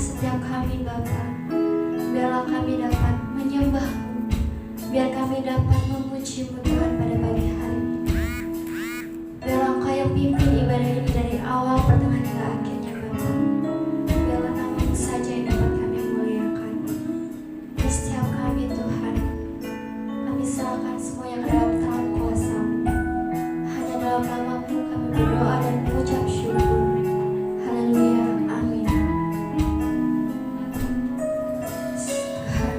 setiap kami Bapa. Biarlah kami dapat menyembah-Mu, biar kami dapat memuji-Mu Tuhan pada pagi hari ini. Biarlah Engkau yang pimpin ibadah ini dari awal, pertengahan hingga akhirnya Bapa. Biarlah nama-Mu saja yang dapat kami muliakan. Di setiap kami Tuhan, kami serahkan semuanya ke dalam tangan kuasa-Mu. Hanya dalam nama-Mu kami berdoa dan mengucap syukur. Haleluya, amin. Tuhan,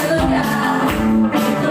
Sudah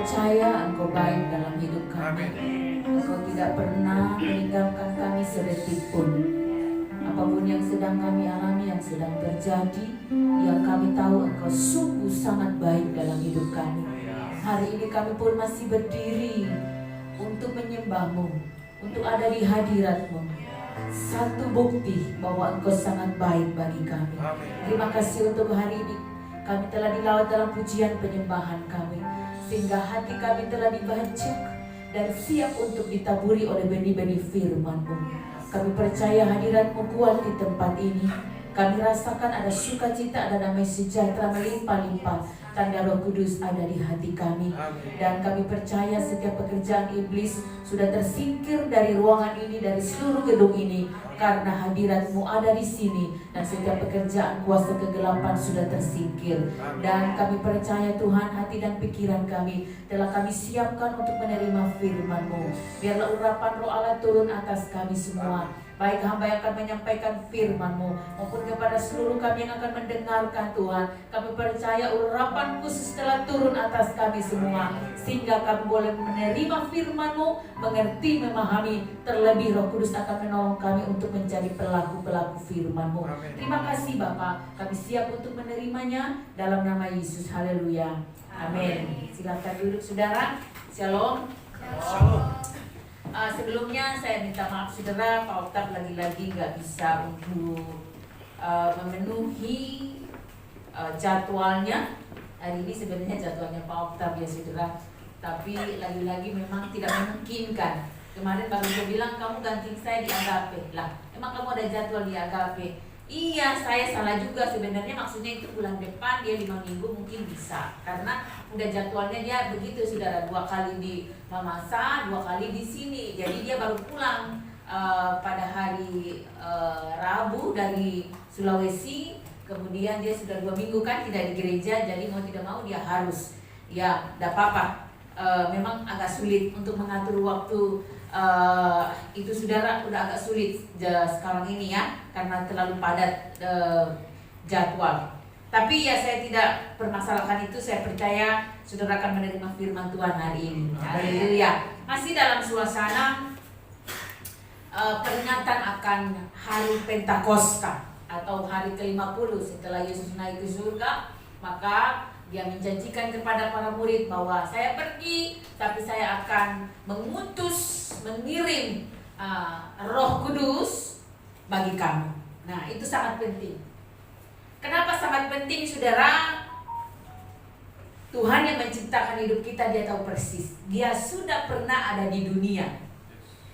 percaya Engkau baik dalam hidup kami. Engkau tidak pernah meninggalkan kami sedetik pun. Apapun yang sedang kami alami, yang sedang terjadi, yang kami tahu Engkau sungguh sangat baik dalam hidup kami. Hari ini kami pun masih berdiri untuk menyembah-Mu, untuk ada di hadirat-Mu. satu bukti bahwa Engkau sangat baik bagi kami. Terima kasih untuk hari ini kami telah dilawat dalam pujian penyembahan kami, sehingga hati kami telah dibajak dan siap untuk ditaburi oleh benih-benih firman-Mu. Kami percaya hadirat-Mu kuat di tempat ini. Kami rasakan ada sukacita, ada damai sejahtera melimpah-limpah. Tanda Roh Kudus ada di hati kami. Dan kami percaya setiap pekerjaan iblis sudah tersingkir dari ruangan ini, dari seluruh gedung ini, karena hadirat-Mu ada di sini. Dan setiap pekerjaan kuasa kegelapan sudah tersingkir. Dan kami percaya Tuhan, hati dan pikiran kami telah kami siapkan untuk menerima firman-Mu. Biarlah urapan Roh Allah turun atas kami semua, baik hamba yang akan menyampaikan firman-Mu maupun kepada seluruh kami yang akan mendengarkan. Tuhan, kami percaya urapan khusus telah turun atas kami semua, sehingga kami boleh menerima firman-Mu, mengerti, memahami. Terlebih Roh Kudus akan menolong kami untuk menjadi pelaku-pelaku firman-Mu. Terima kasih Bapa, kami siap untuk menerimanya dalam nama Yesus. Haleluya, amin. Silakan duduk saudara. Shalom. Sebelumnya saya minta maaf saudara, Pak Oktav lagi-lagi nggak bisa untuk memenuhi jadwalnya. Hari ini sebenarnya jadwalnya Pak Oktav ya saudara, tapi lagi-lagi memang tidak memungkinkan. Kemarin baru dia bilang kamu gantiin saya di Agape. Lah, emang kamu ada jadwal di Agape? Iya, saya salah juga sebenarnya, maksudnya itu bulan depan, dia 5 minggu mungkin bisa, karena udah jadwalnya dia begitu saudara, 2 kali di Mamasa, 2 kali di sini. Jadi dia baru pulang pada hari Rabu dari Sulawesi, kemudian dia sudah 2 minggu kan tidak di gereja, jadi mau tidak mau dia harus, ya tidak apa-apa. Memang agak sulit untuk mengatur waktu. Itu saudara udah agak sulit sekarang ini ya, karena terlalu padat jadwal. Tapi ya saya tidak permasalahkan itu, saya percaya saudara akan menerima firman Tuhan hari ini. Haleluya. Masih dalam suasana peringatan akan hari Pentakosta atau hari ke-50 setelah Yesus naik ke surga. Maka dia menjanjikan kepada para murid bahwa saya pergi, tapi saya akan mengirim Roh Kudus bagi kamu. Nah, itu sangat penting. Kenapa sangat penting saudara? Tuhan yang menciptakan hidup kita, dia tahu persis. Dia sudah pernah ada di dunia.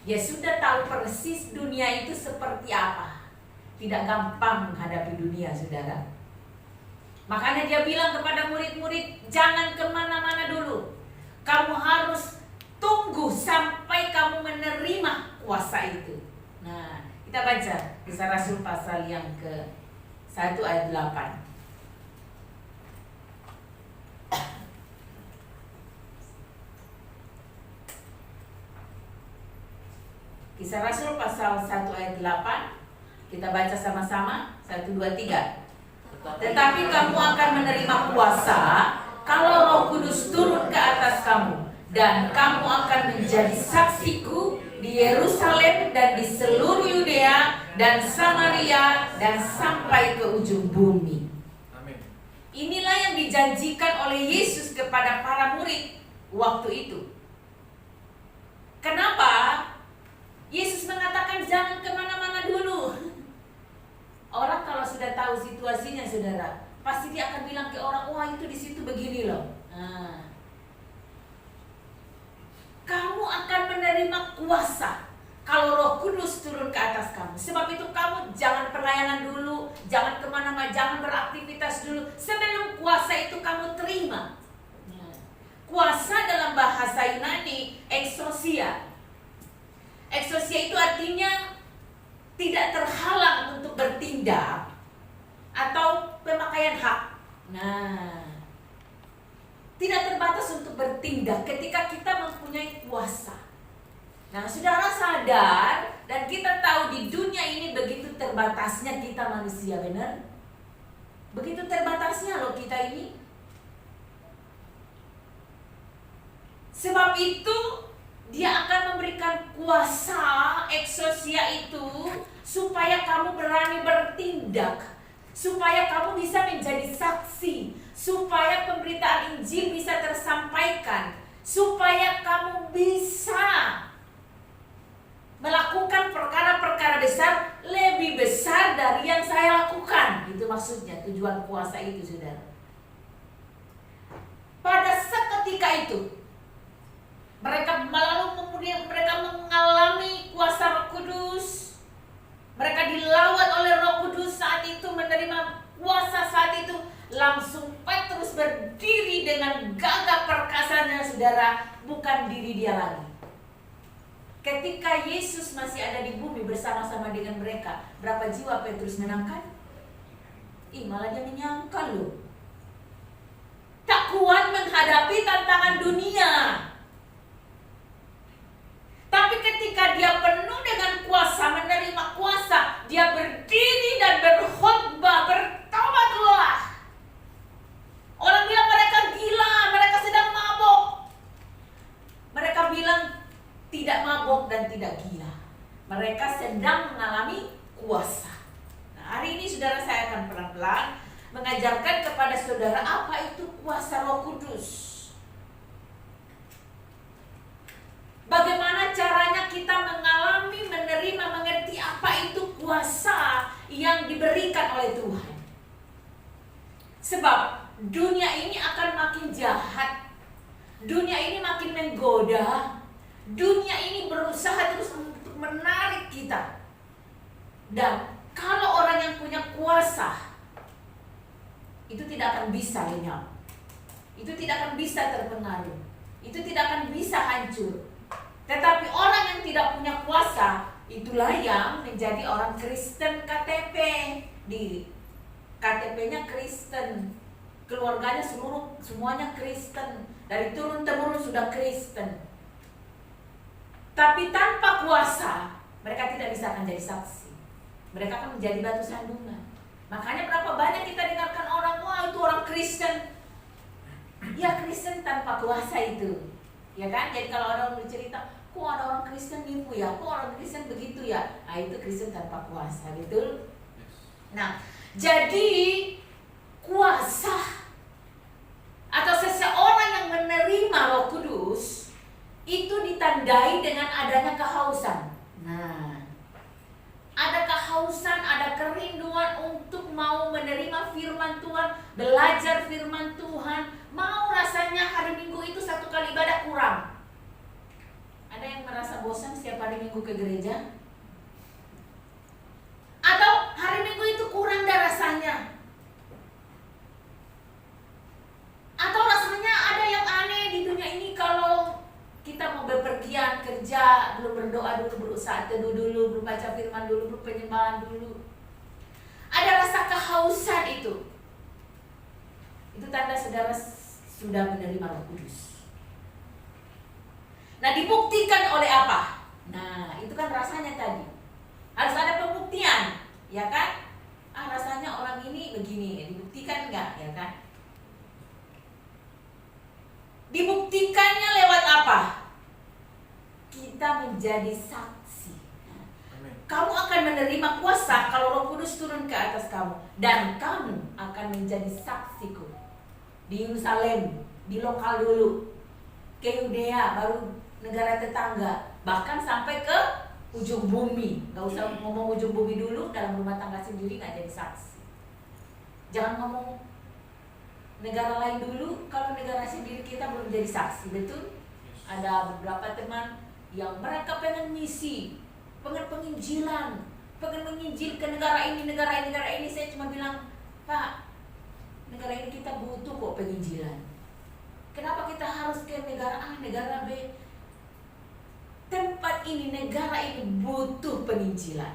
Dia sudah tahu persis dunia itu seperti apa. Tidak gampang menghadapi dunia saudara. Makanya dia bilang kepada murid-murid, jangan kemana-mana dulu. Kamu harus tunggu sampai kamu menerima kuasa itu. Nah, kita baca Kisah Rasul pasal yang ke-1 ayat 8. Kisah Rasul pasal 1 ayat 8. Kita baca sama-sama. 1, 2, 3. Tetapi kamu akan menerima kuasa kalau Roh Kudus turun ke atas kamu, dan kamu akan menjadi saksiku di Yerusalem dan di seluruh Yudea dan Samaria dan sampai ke ujung bumi. Amin. Inilah yang dijanjikan oleh Yesus kepada para murid waktu itu. Kenapa Yesus mengatakan jangan kemana-mana dulu? Orang kalau sudah tahu situasinya saudara, pasti dia akan bilang ke orang, wah itu di situ begini loh. Nah, kamu akan menerima kuasa kalau Roh Kudus turun ke atas kamu. Sebab itu kamu jangan pelayanan dulu, jangan kemana-mana, jangan beraktivitas dulu sebelum kuasa itu kamu terima. Nah, kuasa dalam bahasa Yunani exousia. Exousia itu artinya tidak terhalang untuk bertindak atau pemakaian hak. Nah, tidak terbatas untuk bertindak ketika kita mempunyai kuasa. Nah, saudara sadar dan kita tahu di dunia ini begitu terbatasnya kita manusia, benar? Begitu terbatasnya loh kita ini. Sebab itu dia akan memberikan kuasa exousia itu supaya kamu berani bertindak, supaya kamu bisa menjadi saksi, supaya pemberitaan Injil bisa tersampaikan, supaya kamu bisa melakukan perkara-perkara besar, lebih besar dari yang saya lakukan. Itu maksudnya tujuan kuasa itu, saudara. Pada seketika itu mereka kemudian mereka mengalami kuasa Roh Kudus. Mereka dilawat oleh Roh Kudus saat itu, menerima kuasa saat itu. Langsung Petrus berdiri dengan gagah perkasanya, saudara, bukan diri dia lagi. Ketika Yesus masih ada di bumi bersama-sama dengan mereka, berapa jiwa Petrus menangkan? Malah dia menyangkal loh. Tak kuat menghadapi tantangan dunia. Tapi ketika dia penuh dengan kuasa, menerima kuasa, dia berdiri dan berkhotbah, bertobatlah. Orang bilang mereka gila, mereka sedang mabok. Mereka bilang tidak mabok dan tidak gila. Mereka sedang mengalami kuasa. Nah, hari ini saudara, saya akan pelan-pelan mengajarkan kepada saudara apa itu kuasa Roh Kudus. Bagaimana caranya kita mengalami, menerima, mengerti apa itu kuasa yang diberikan oleh Tuhan. Sebab dunia ini akan makin jahat. Dunia ini makin menggoda. Dunia ini berusaha terus untuk menarik kita. Dan kalau orang yang punya kuasa, itu tidak akan bisa lenyap. Itu tidak akan bisa terpengaruh. Itu tidak akan bisa hancur. Tetapi orang yang tidak punya kuasa, itulah yang menjadi orang Kristen KTP. Di KTP-nya Kristen, keluarganya semuanya Kristen, dari turun-temurun sudah Kristen. Tapi tanpa kuasa, mereka tidak bisa akan jadi saksi. Mereka akan menjadi batu sandungan. Makanya berapa banyak kita dengarkan orang, wah itu orang Kristen. Ya, Kristen tanpa kuasa itu. Ya kan? Jadi kalau orang bercerita, kok ada orang Kristen nipu ya, kok orang Kristen begitu ya, nah itu Kristen tanpa kuasa, betul? Nah, jadi kuasa atau seseorang yang menerima Roh Kudus itu ditandai dengan adanya kehausan. Nah, ada kehausan, ada kerinduan untuk mau menerima firman Tuhan, belajar firman Tuhan. Mau rasanya hari Minggu itu satu kali ibadah kurang. Ada yang merasa bosan setiap hari Minggu ke gereja? Atau hari Minggu itu kurang dah rasanya? Atau rasanya ada yang aneh di dunia ini kalau kita mau bepergian kerja, belum berdoa dulu, berusaha teduh dulu, belum baca firman dulu, belum penyembahan dulu. Ada rasa kehausan itu. Itu tanda saudara sudah menerima Roh Kudus. Nah, dibuktikan oleh apa? Nah, itu kan rasanya tadi. Harus ada pembuktian, ya kan? Rasanya orang ini begini, dibuktikan enggak, ya kan? Dibuktikannya lewat apa? Kita menjadi saksi. Kamu akan menerima kuasa kalau Roh Kudus turun ke atas kamu. Dan kamu akan menjadi saksiku. Di Yerusalem, di lokal dulu, ke Yudea, baru negara tetangga, bahkan sampai ke ujung bumi. Gak usah ngomong ujung bumi dulu, dalam rumah tangga sendiri gak jadi saksi. Jangan ngomong negara lain dulu, kalau negara sendiri kita belum jadi saksi, betul? Ada beberapa teman yang mereka pengen misi, pengen penginjilan, pengen menginjil ke negara ini, negara ini. Saya cuma bilang, Pak, negara ini kita butuh kok penginjilan. Kenapa kita harus ke negara A, negara B? Tempat ini, negara ini butuh penginjilan.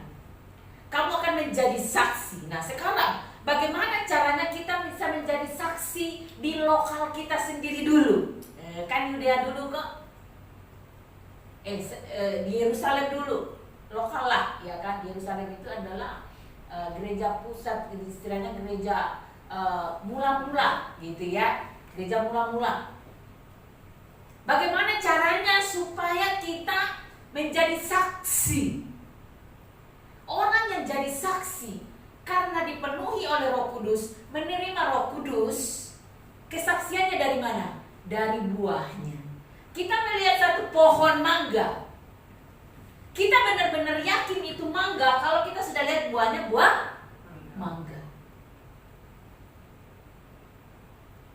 Kamu akan menjadi saksi. Nah, sekarang bagaimana caranya kita bisa menjadi saksi di lokal kita sendiri dulu? Kan Yudea dulu kok. Di Yerusalem dulu, lokal lah, ya kan? Yerusalem itu adalah gereja pusat, istilahnya gereja mula-mula, gitu ya, gereja mula-mula. Bagaimana caranya supaya kita menjadi saksi? Orang yang jadi saksi karena dipenuhi oleh Roh Kudus, menerima Roh Kudus, kesaksiannya dari mana? Dari buahnya. Kita melihat satu pohon mangga. Kita benar-benar yakin itu mangga kalau kita sudah lihat buahnya buah mangga.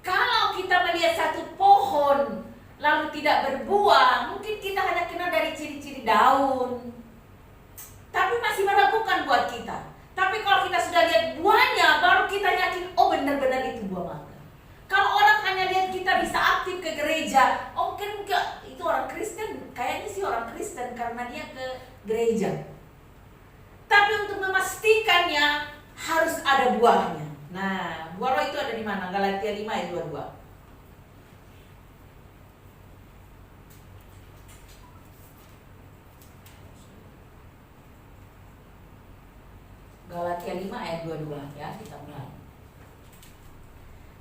Kalau kita melihat satu pohon lalu tidak berbuah, mungkin kita hanya kenal dari ciri-ciri daun, tapi masih meragukan buat kita. Tapi kalau kita sudah lihat buahnya, baru kita yakin, oh benar-benar itu buah mangga. Kalau orang hanya lihat kita bisa aktif ke gereja, oh mungkin itu orang Kristen, kayaknya sih orang Kristen karena dia ke gereja. Tapi untuk memastikannya harus ada buahnya. Nah, buah roh itu ada di mana? Galatia 5 ayat 22. Galatia 5 ayat 22 ya, kita mulai.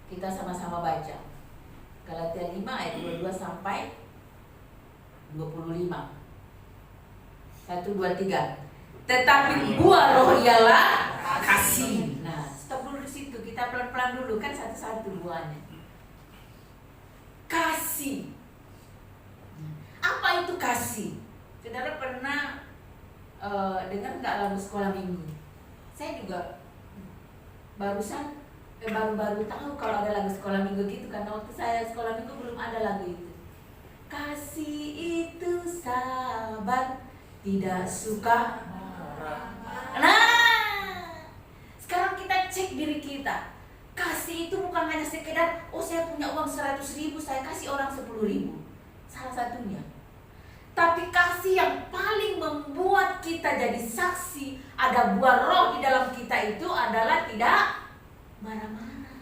Kita sama-sama baca. Galatia 5 ayat 22 sampai 25. 1, 2, 3. Tetapi buah roh ialah kasih. Nah, stop dulu di situ. Kita pelan-pelan dulu, kan satu-satu buahnya. Kasih. Apa itu kasih? Saudara pernah dengar nggak lagu sekolah minggu? Saya juga baru-baru tahu kalau ada lagu sekolah minggu gitu, karena waktu saya sekolah minggu belum ada lagu itu. Kasih itu sabar, tidak suka marah. Nah, sekarang kita cek diri kita. Kasih itu bukan hanya sekedar, oh saya punya uang 100.000, saya kasih orang 10.000. Salah satunya. Tapi kasih yang paling membuat kita jadi saksi ada buah roh di dalam kita itu adalah tidak marah-marah.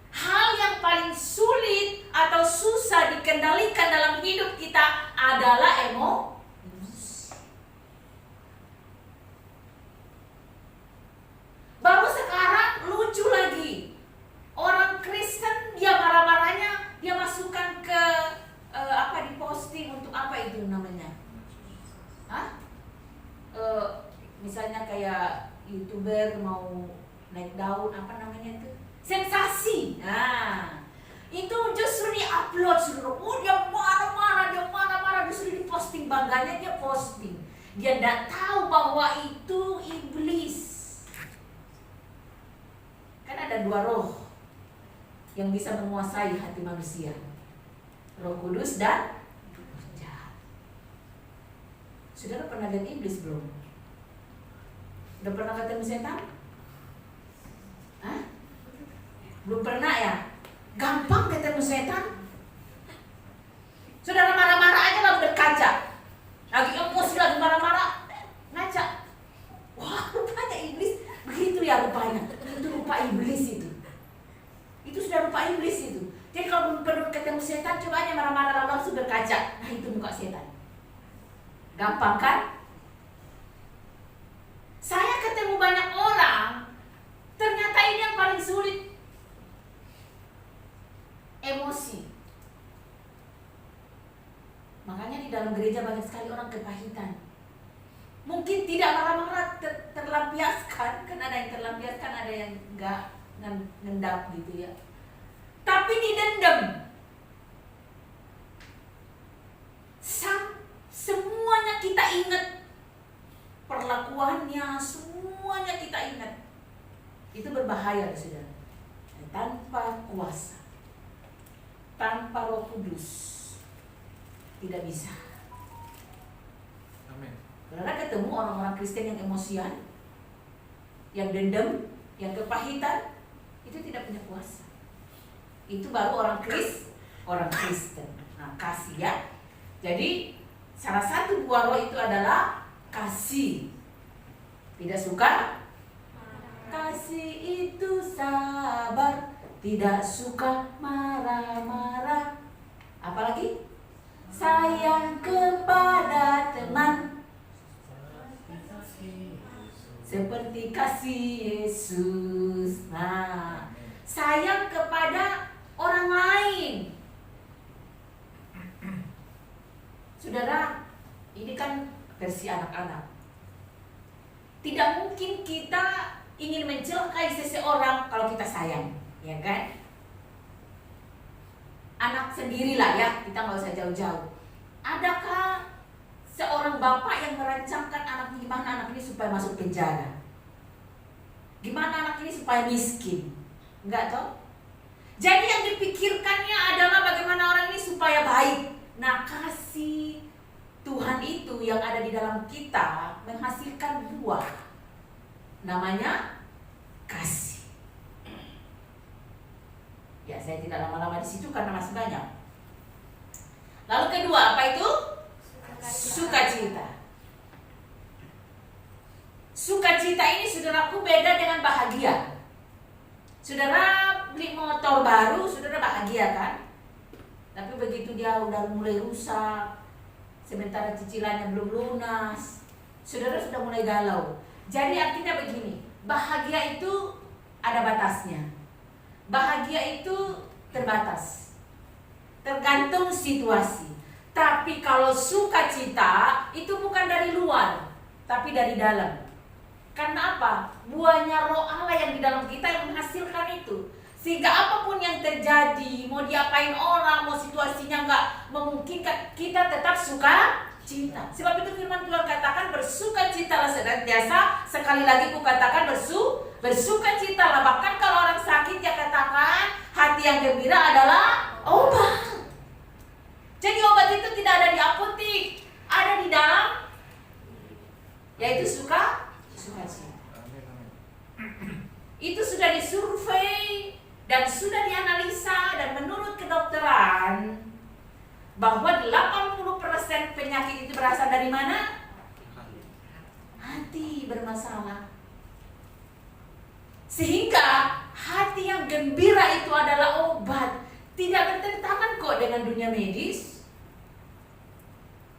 Hal yang paling sulit atau susah dikendalikan dalam hidup kita adalah emosi. Baru sekarang lucu lagi. Orang Kristen dia marah-marahnya dia masukkan ke di posting untuk apa itu namanya? Misalnya kayak YouTuber mau naik daun, apa namanya itu? Sensasi. Nah, itu justru di-upload seluruh. Oh, dia marah-marah, justru di-posting, bangganya dia posting. Dia tidak tahu bahwa itu iblis. Kan ada dua roh yang bisa menguasai hati manusia. Roh Kudus dan roh jahat. Saudara pernah lihat iblis belum? Udah pernah ketemu setan? Hah? Belum pernah ya? Gampang ketemu setan. Saudara marah-marah aja lalu berkaca. Lagi emosi, lagi marah-marah, ngaca. Wah, rupanya iblis. Begitu ya rupanya. Itu rupa iblis itu. Itu sudah rupa iblis itu. Jadi kalau belum ketemu setan, coba aja marah-marah langsung berkaca. Nah, itu muka setan. Gampang kan? Saya ketemu banyak orang, ternyata ini yang paling sulit. Emosi. Makanya di dalam gereja banyak sekali orang kepahitan. Mungkin tidak marah-marah terlampiaskan, kan ada yang terlampiaskan, ada yang enggak ngendap gitu ya. Tapi didendam. Semuanya kita ingat. Perlakuannya, semuanya kita ingat. Itu berbahaya, saudara. Tanpa kuasa, tanpa Roh Kudus, tidak bisa. Amin. Karena ketemu orang-orang Kristen yang emosian, yang dendam, yang kepahitan, itu tidak punya kuasa. Itu baru orang Kristen. Nah, kasih ya. Jadi salah satu buah roh itu adalah kasih. Tidak suka? Kasih itu sabar, tidak suka marah-marah. Apalagi? Sayang kepada teman, seperti kasih Yesus. Nah, sayang kepada orang lain. Saudara, ini kan versi anak-anak. Tidak mungkin kita ingin mencelakai seseorang kalau kita sayang, ya kan? Anak sendirilah ya, kita nggak usah jauh-jauh. Adakah seorang bapak yang merancangkan anaknya gimana anak ini supaya masuk penjara, gimana anak ini supaya miskin, enggak toh? Jadi yang dipikirkannya adalah bagaimana orang ini supaya baik. Nah, kasih Tuhan itu yang ada di dalam kita menghasilkan buah, namanya kasih. Ya, saya tidak lama-lama di situ karena masih banyak. Lalu kedua, apa itu? Sukacita. Sukacita ini, saudaraku, beda dengan bahagia. Saudara beli motor baru, saudara bahagia kan? Tapi begitu dia udah mulai rusak, sementara cicilannya belum lunas, saudara sudah mulai galau. Jadi artinya begini, bahagia itu ada batasnya. Bahagia itu terbatas, tergantung situasi. Tapi kalau sukacita itu bukan dari luar, tapi dari dalam. Karena apa? Buahnya Roh Allah yang di dalam kita yang menghasilkan itu. Sehingga apapun yang terjadi, mau diapain orang, mau situasinya nggak memungkinkan, kita tetap suka cita. Sebab itu firman Tuhan katakan bersukacitalah senantiasa. Sekali lagi ku katakan bersukacitalah. Bahkan kalau orang sakit dia katakan hati yang gembira adalah obat. Jadi obat itu tidak ada di apotik, ada di dalam, yaitu sukacita. Itu sudah disurvei dan sudah dianalisa, dan menurut kedokteran bahwa 80% penyakit itu berasal dari mana? Hati bermasalah. Sehingga hati yang gembira itu adalah obat. Tidak bertentangan kok dengan dunia medis.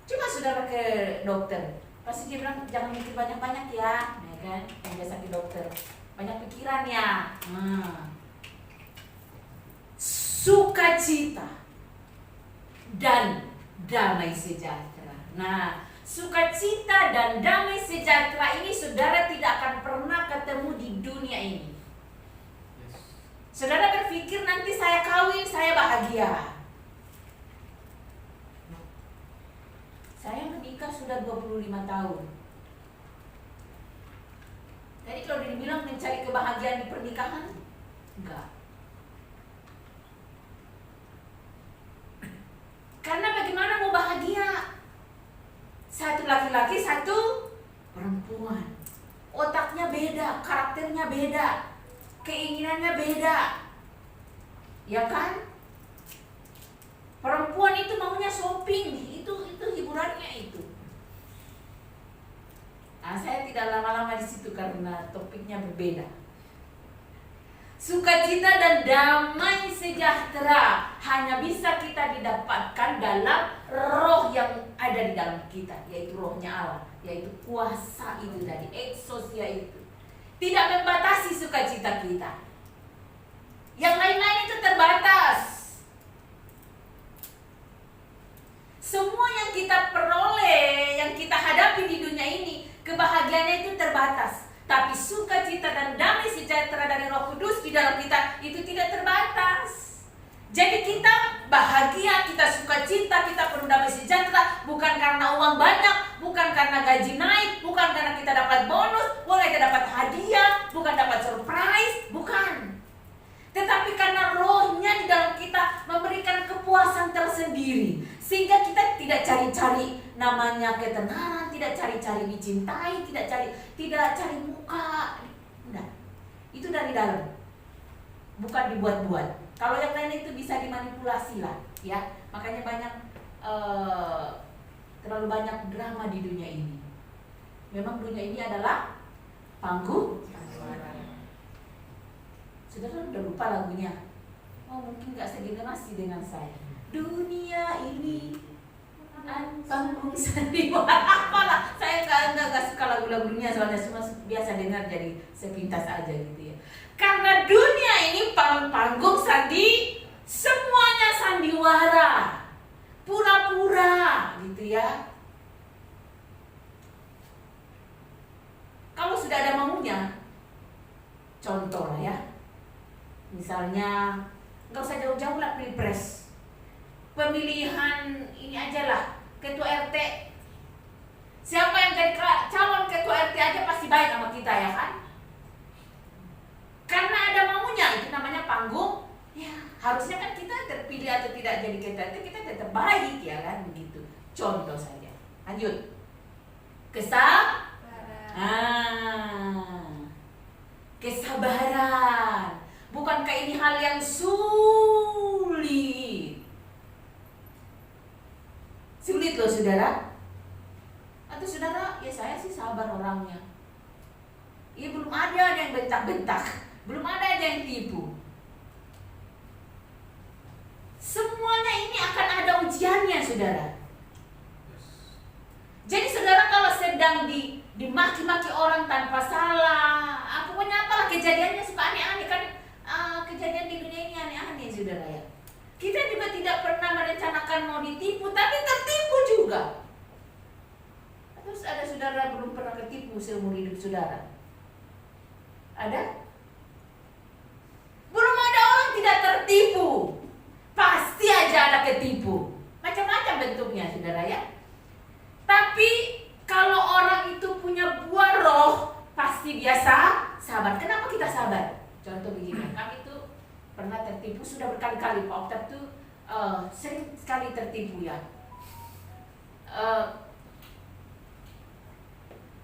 Coba saudara ke dokter, pasti dia bilang jangan mikir banyak-banyak ya kan? Yang biasa ke dokter, banyak pikiran ya. Sukacita dan damai sejahtera. Nah, sukacita dan damai sejahtera ini saudara tidak akan pernah ketemu di dunia ini. Saudara berpikir nanti saya kawin, saya bahagia. Saya menikah sudah 25 tahun. Jadi kalau dibilang mencari kebahagiaan di pernikahan, enggak. Karena bagaimana mau bahagia? Satu laki-laki, satu perempuan. Otaknya beda, karakternya beda, keinginannya beda. Ya kan? Perempuan itu maunya shopping, itu hiburannya itu. Nah, saya tidak lama-lama di situ karena topiknya berbeda. Sukacita dan damai sejahtera hanya bisa kita didapatkan dalam roh yang ada di dalam kita, yaitu rohnya Allah, yaitu kuasa itu tadi, exousia itu. Tidak membatasi sukacita kita. Yang lain-lain itu terbatas. Semua yang kita peroleh, yang kita hadapi di dunia ini, kebahagiaannya itu terbatas. Tapi sukacita dan damai sejahtera dari Roh Kudus di dalam kita itu tidak terbatas. Jadi kita bahagia, kita sukacita, kita penuh damai sejahtera bukan karena uang banyak, bukan karena gaji naik, bukan karena kita dapat bonus, bukan kita dapat hadiah, bukan dapat surprise, bukan. Tetapi karena rohnya di dalam kita memberikan kepuasan tersendiri, sehingga kita tidak cari-cari namanya ketenaran, tidak cari-cari dicintai, tidak cari muka. Enggak. Itu dari dalam. Bukan dibuat-buat. Kalau yang lain itu bisa dimanipulasi lah, ya. Makanya banyak terlalu banyak drama di dunia ini. Memang dunia ini adalah panggung. Saudara udah lupa lagunya. Oh, mungkin gak segenerasi dengan saya. Dunia ini panggung sandiwara. Apalah, saya gak suka lagu-lagu dunia, soalnya cuma biasa dengar jadi sepintas aja gitu ya. Karena dunia ini panggung semuanya sandiwara, pura-pura gitu ya. Kalau sudah ada maunya, contoh lah ya. Misalnya, nggak usah jauh-jauh lah pilpres, pemilihan ini aja lah, ketua RT, Siapa yang jadi calon ketua RT aja pasti baik sama kita ya kan? Karena ada maunya, itu namanya panggung. Ya, harusnya kan kita terpilih atau tidak jadi ketua RT, kita tetap baik ya kan begitu. Contoh saja. Lanjut. Kesabaran. Bukankah ini hal yang sulit? Sulit loh saudara. Atau saudara, ya saya sih sabar orangnya. Ya belum ada yang bentak-bentak, belum ada yang tipu. Semuanya ini akan ada ujiannya saudara. Jadi saudara kalau sedang dimaki-maki orang tanpa salah, pokoknya apalah kejadiannya suka aneh-aneh kan, kejadian di dunia ini aneh-aneh saudara ya. Kita juga tidak pernah merencanakan mau ditipu, tapi tertipu juga. Terus ada saudara belum pernah ketipu seumur hidup saudara? Ada? Belum ada orang tidak tertipu. Pasti aja ada ketipu. Macam-macam bentuknya saudara ya. Tapi kalau orang itu punya buah roh, pasti biasa sabar. Kenapa kita sabar? Contoh begini, kami itu pernah tertipu sudah berkali-kali. Pak Oktav tuh sering sekali tertipu ya.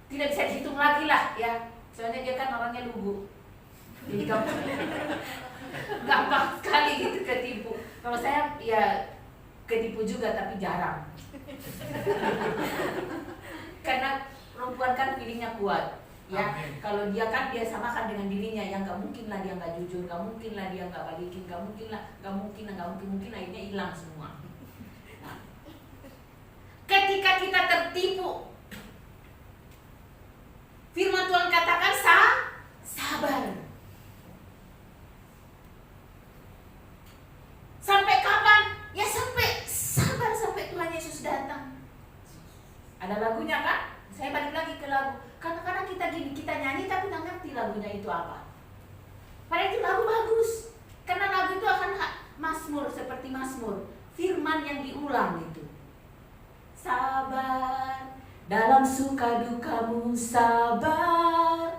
Tidak bisa dihitung lagi lah ya. Soalnya dia kan orangnya lugu. Jadi gampang sekali gitu ketipu. Kalau saya ya ketipu juga tapi jarang. Karena perempuan kan feelingnya kuat ya. Kalau dia kan dia samakan dengan dirinya yang gak mungkin lah dia gak jujur, gak mungkin lah dia gak balikin, gak mungkin akhirnya hilang semua. Nah, ketika kita tertipu, firman Tuhan katakan sabar. Sampai kapan? Ya sampai sabar sampai Tuhan Yesus datang. Ada lagunya kan? Saya balik lagi ke lagu. Kadang-kadang kita gini, kita nyanyi tapi nggak ngerti lagunya itu apa. Padahal itu lagu bagus. Karena lagu itu akan Mazmur, seperti Mazmur. Firman yang diulang itu. Sabar, dalam suka dukamu sabar.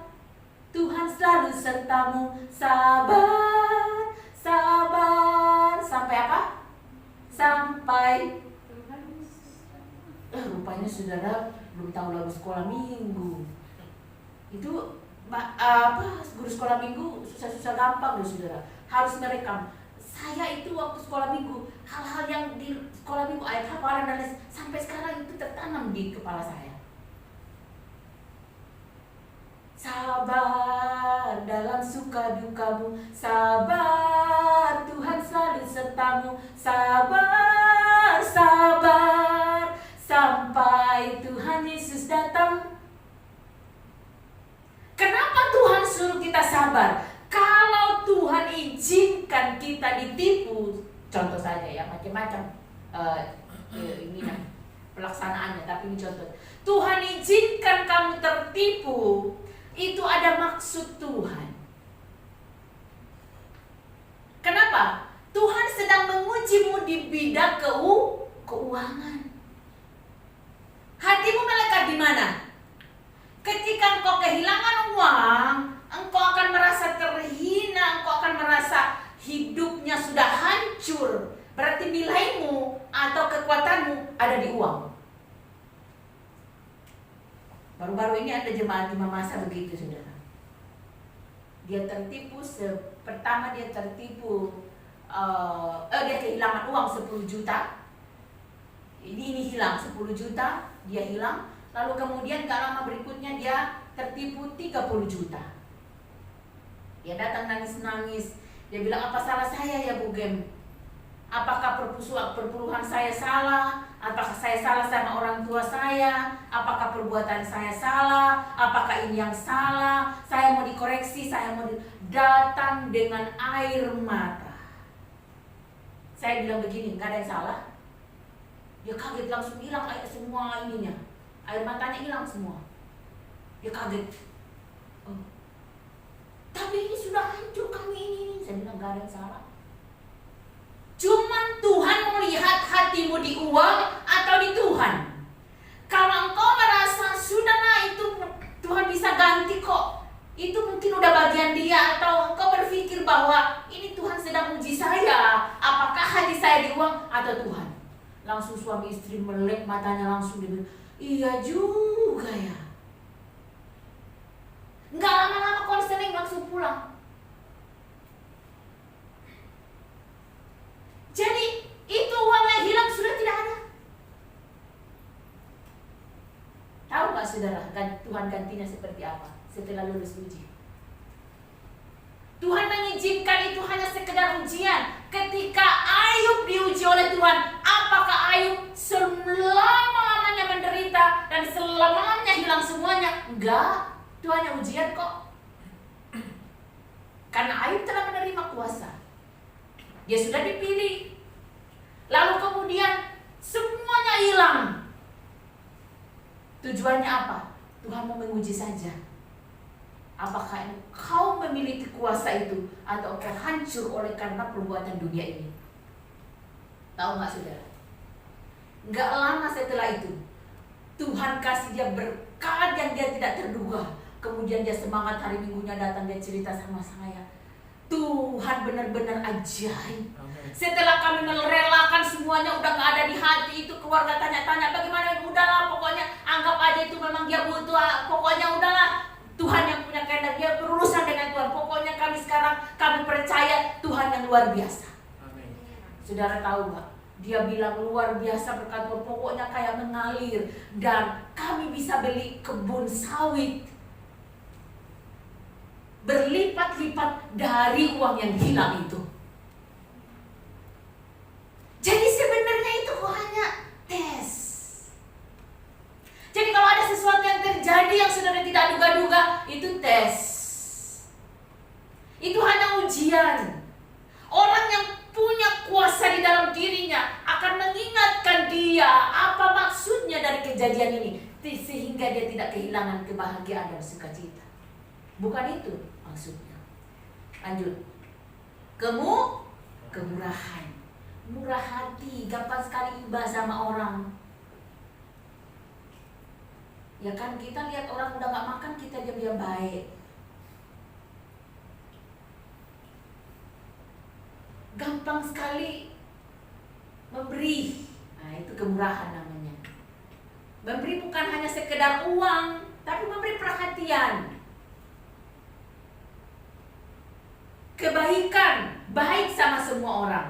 Tuhan selalu sertamu, sabar, sabar. Sampai apa? Sampai rupanya saudara belum tahu lagu sekolah minggu. Itu guru sekolah minggu susah-susah gampang loh saudara. Harus merekam. Saya itu waktu sekolah minggu, hal-hal yang di sekolah minggu, ayat hafalan dan lain, sampai sekarang itu tertanam di kepala saya. Sabar dalam suka dukamu, sabar, Tuhan selalu sertamu, sabar, sabar, sampai Tuhan Yesus datang. Kenapa Tuhan suruh kita sabar? Kalau Tuhan izinkan kita ditipu, contoh saja ya, macam-macam ini pelaksanaannya, tapi ini contoh. Tuhan izinkan kamu tertipu, itu ada maksud Tuhan. Kenapa? Tuhan sedang mengujimu di bidang keuangan. Hatimu melekat di mana? Ketika engkau kehilangan uang, engkau akan merasa terhina, engkau akan merasa hidupnya sudah hancur. Berarti nilaimu atau kekuatanmu ada di uang. Baru-baru ini ada jemaat 5 masa begitu saudara. Dia tertipu, pertama dia tertipu, dia kehilangan uang 10 juta. Ini hilang 10 juta, dia hilang. Lalu kemudian gak lama berikutnya dia tertipu 30 juta. Dia datang nangis-nangis. Dia bilang, apa salah saya ya Bu Gem? Apakah perpuluhan saya salah? Apakah saya salah sama orang tua saya? Apakah perbuatan saya salah? Apakah ini yang salah? Saya mau dikoreksi, datang dengan air mata. Saya bilang begini, gak ada yang salah. Dia kaget, langsung hilang semua ininya. Air matanya hilang semua. Dia kaget. Oh. Tapi ini sudah hancur kami ini. Saya bilang gak ada yang salah. Cuman Tuhan melihat hatimu di uang atau di Tuhan. Kalau engkau merasa Tuhan bisa ganti kok. Itu mungkin udah bagian dia, atau engkau berpikir bahwa ini Tuhan sedang uji saya. Apakah hati saya di uang atau Tuhan? Langsung suami istri melek matanya, langsung dia bilang, iya juga ya. Nggak lama-lama konseling, langsung pulang. Jadi itu uang yang hilang sudah tidak ada. Tahu nggak saudara, Tuhan gantinya seperti apa setelah lulus uji? Tuhan mengizinkan itu hanya sekedar ujian. Ketika Ayub diuji oleh Tuhan, apakah Ayub selama-lamanya menderita dan selamanya hilang semuanya? Enggak, itu hanya ujian kok. Karena Ayub telah menerima kuasa. Dia sudah dipilih. Lalu kemudian semuanya hilang. Tujuannya apa? Tuhan mau menguji saja. Apakah engkau memiliki kuasa itu, atau engkau hancur oleh karena perbuatan dunia ini? Tahu nggak saudara? Nggak lama setelah itu, Tuhan kasih dia berkat yang dia tidak terduga. Kemudian dia semangat, hari Minggunya datang, dia cerita sama saya. Tuhan benar-benar ajaib. Setelah kami merelakan semuanya, udah nggak ada di hati itu, keluarga tanya-tanya bagaimana, udahlah pokoknya anggap aja itu memang dia butuh, pokoknya udahlah, Tuhan yang punya kehendak, dia berurusan dengan Tuhan. Pokoknya kami percaya Tuhan yang luar biasa. Amin. Saudara tahu nggak? Dia bilang luar biasa berkat Tuhan, pokoknya kayak mengalir, dan kami bisa beli kebun sawit berlipat-lipat dari uang yang hilang itu. Jadi sebenarnya itu hanya tes. Jadi kalau ada sesuatu yang terjadi yang saudara tidak duga-duga, itu tes. Itu hanya ujian. Orang yang punya kuasa di dalam dirinya akan mengingatkan dia apa maksudnya dari kejadian ini, sehingga dia tidak kehilangan kebahagiaan dan sukacita. Bukan itu maksudnya. Lanjut. Kemurahan. Murah hati, gampang sekali iba sama orang. Ya kan, kita lihat orang udah gak makan, kita diam-diam baik. Gampang sekali memberi. Nah, itu kemurahan namanya. Memberi bukan hanya sekedar uang, tapi memberi perhatian, kebaikan, baik sama semua orang.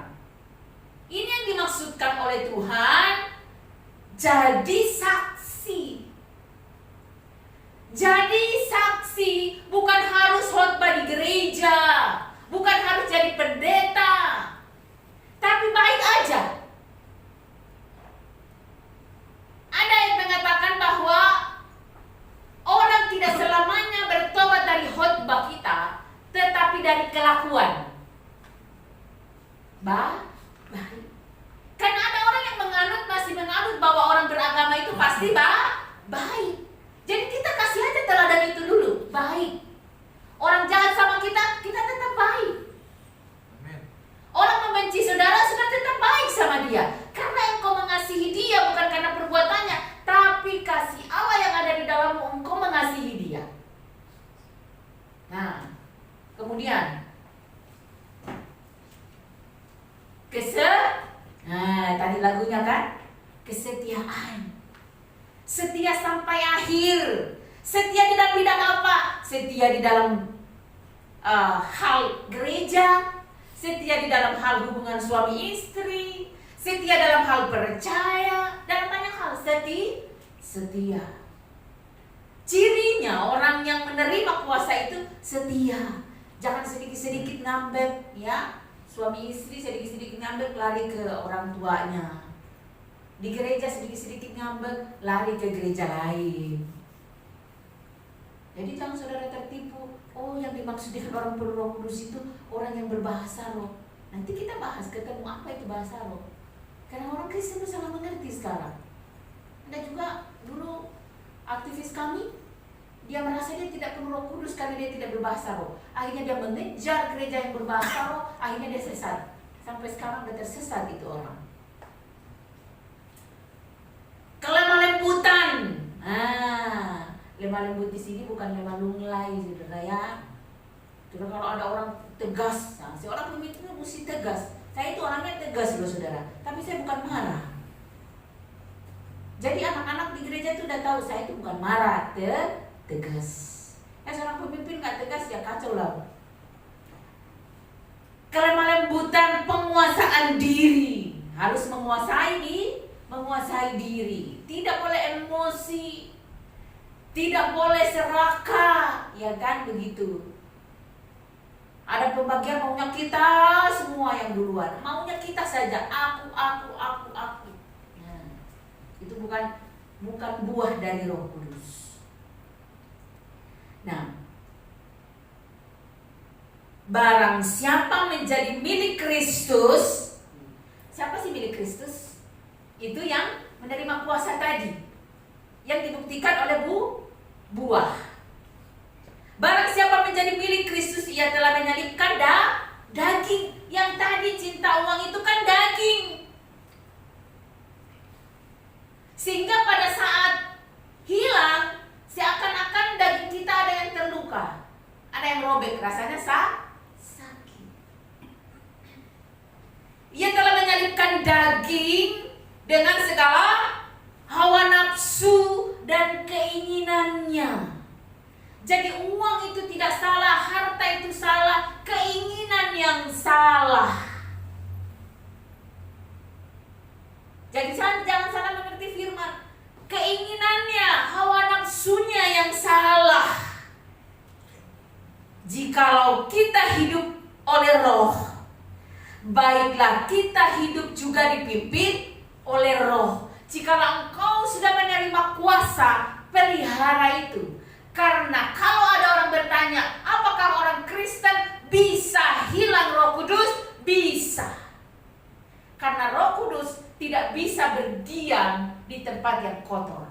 Ini yang dimaksudkan oleh Tuhan, jadi saksi. Jadi saksi, bukan harus khotbah di gereja, bukan harus jadi pendeta, tapi baik aja. Ada yang mengatakan bahwa orang tidak selamanya bertobat dari khotbah kita, tetapi dari kelakuan. Baik. Karena ada orang yang masih menganut bahwa orang beragama itu pasti baik. Jadi kita kasih aja teladan itu dulu, baik. Orang jahat sama kita tetap baik. Amen. Orang membenci saudara tetap baik sama dia. Karena engkau mengasihi dia bukan karena perbuatannya, tapi kasih Allah yang ada di dalammu, engkau mengasihi dia. Nah, kemudian tadi lagunya kan, kesetiaan. Setia sampai akhir. Setia di dalam bidang apa? Setia di dalam hal gereja, setia di dalam hal hubungan suami istri, setia dalam hal percaya, dalam banyak hal. Setia. Cirinya orang yang menerima kuasa itu setia. Jangan sedikit-sedikit ngambek, ya. Suami istri sedikit-sedikit ngambek, lari ke orang tuanya. Di gereja sedikit-sedikit ngambek, lari ke gereja lain. Jadi jangan saudara tertipu. Oh, yang dimaksud dengan orang penuh Roh Kudus itu orang yang berbahasa roh. Nanti kita bahas ketemu apa itu bahasa roh. Karena orang Kristen itu salah mengerti sekarang. Ada juga dulu aktivis kami, dia merasa dia tidak penuh Roh Kudus karena dia tidak berbahasa roh. Akhirnya dia mengejar gereja yang berbahasa roh, akhirnya dia sesat. Sampai sekarang dia tersesat itu orang. Kelemah lembutan. Lemah lembut di sini bukan lemah lunglai, saudara ya. Jadi kalau ada orang tegas, nah, si orang pemimpin itu mesti tegas. Saya itu orangnya tegas loh saudara, tapi saya bukan marah. Jadi anak-anak di gereja itu udah tahu saya itu bukan marah, tegas. Seorang pemimpin nggak tegas ya kacau lah. Kelemah lembutan penguasaan diri, harus menguasai diri, tidak boleh emosi, tidak boleh serakah, ya kan begitu. Ada pembagian maunya kita semua yang duluan, maunya kita saja, aku. Nah, itu bukan buah dari Roh Kudus. Nah, barang siapa menjadi milik Kristus, siapa sih milik Kristus? Itu yang menerima kuasa tadi, yang dibuktikan oleh buah. Barang siapa menjadi milik Kristus, ia telah menyalibkan daging. Yang tadi cinta uang itu kan daging. Sehingga pada saat hilang, seakan-akan daging kita ada yang terluka, ada yang robek, rasanya sakit. Ia telah menyalibkan daging dengan segala hawa nafsu dan keinginannya. Jadi uang itu tidak salah, harta itu salah, keinginan yang salah. Jadi jangan salah mengerti firman. Keinginannya, hawa nafsunya yang salah. Jikalau kita hidup oleh Roh, baiklah kita hidup juga dipimpin oleh Roh. Jikalau engkau sudah menerima kuasa, pelihara itu. Karena kalau ada orang bertanya, apakah orang Kristen bisa hilang Roh Kudus? Bisa. Karena Roh Kudus tidak bisa berdiam di tempat yang kotor.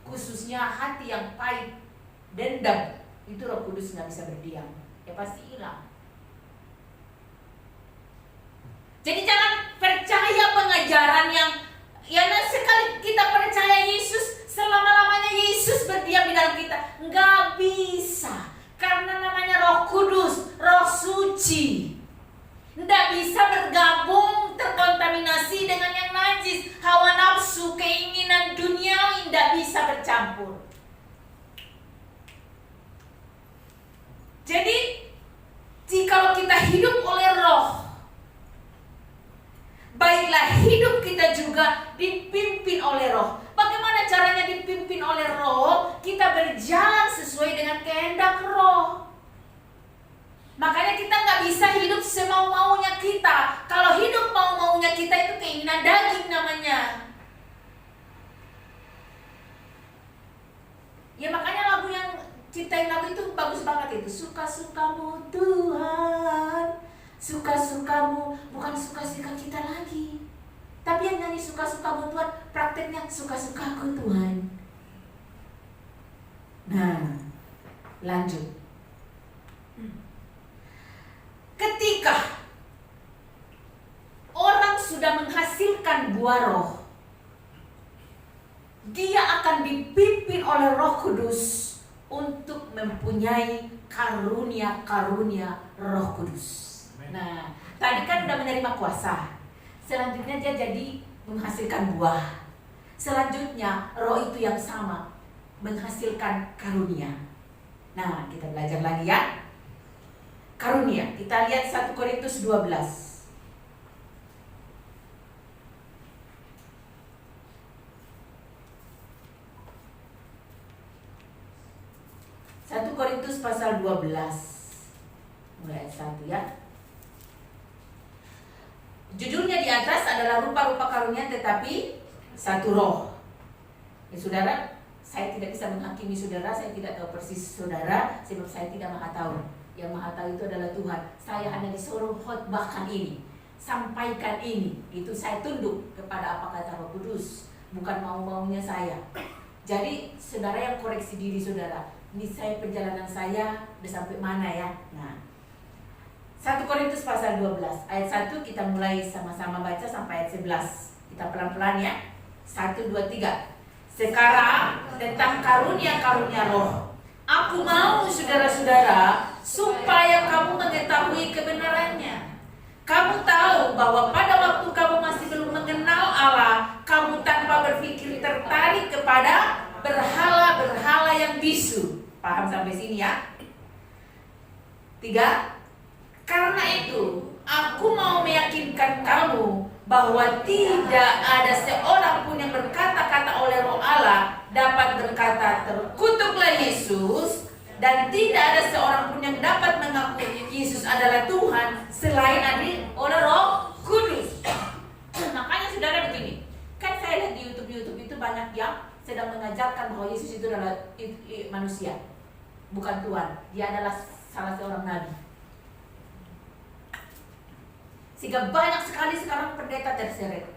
Khususnya hati yang pahit, dendam, itu Roh Kudus nggak bisa berdiam. Ya pasti hilang. Jadi jangan percaya pengajaran yang sekali kita percaya Yesus, selama-lamanya Yesus berdiam di dalam kita. Nggak bisa. Karena namanya Roh Kudus, Roh Suci. Nggak bisa bergabung, terkontaminasi dengan yang najis. Hawa nafsu, keinginan duniawi nggak bisa bercampur. Jadi, jikalau kita hidup oleh Roh, baiklah hidup kita juga dipimpin oleh Roh. Bagaimana caranya dipimpin oleh Roh? Kita berjalan sesuai dengan kehendak Roh. Makanya kita nggak bisa hidup semau-maunya kita. Kalau hidup mau-maunya kita itu keinginan daging namanya. Ya makanya lagu yang ciptain lagu itu bagus banget itu. Suka-sukamu Tuhan, suka-sukamu, bukan suka-suka kita lagi. Tapi yang nyanyi suka-sukamu Tuhan, prakteknya suka-sukaku Tuhan. Nah, lanjut. Ketika orang sudah menghasilkan buah Roh, dia akan dipimpin oleh Roh Kudus untuk mempunyai karunia-karunia Roh Kudus. Nah, tadi kan udah menerima kuasa. Selanjutnya dia jadi menghasilkan buah. Selanjutnya Roh itu yang sama menghasilkan karunia. Nah, kita belajar lagi ya. Karunia, kita lihat 1 Korintus 12. 1 Korintus pasal 12 mulai ayat 1 ya. Judulnya di atas adalah rupa-rupa karunia tetapi satu roh. Ya saudara, saya tidak bisa menghakimi saudara, saya tidak tahu persis saudara, sebab saya tidak maha tahu. Yang maha tahu itu adalah Tuhan. Saya hanya disuruh khotbahkan ini, sampaikan ini. Itu saya tunduk kepada apa kata Roh Kudus, bukan mau-maunya saya. Jadi saudara yang koreksi diri saudara. Ini saya perjalanan saya udah sampai mana ya. Nah, 1 Korintus pasal 12 ayat 1 kita mulai sama-sama baca sampai ayat 11. Kita pelan-pelan ya. 1, 2, 3. Sekarang tentang karunia-karunia roh. Aku mau saudara-saudara supaya kamu mengetahui kebenarannya. Kamu tahu bahwa pada waktu kamu masih belum mengenal Allah, kamu tanpa berpikir tertarik kepada berhala-berhala yang bisu. Paham sampai sini ya? 3. Karena itu, aku mau meyakinkan kamu bahwa tidak ada seorang pun yang berkata-kata oleh Roh Allah dapat berkata terkutuklah Yesus, dan tidak ada seorang pun yang dapat mengaku Yesus adalah Tuhan selain oleh Roh Kudus. Makanya saudara begini, kan saya lihat di YouTube itu banyak yang sedang mengajarkan bahwa Yesus itu adalah manusia, bukan Tuhan. Dia adalah salah seorang nabi. Sehingga banyak sekali sekarang pendeta terseret.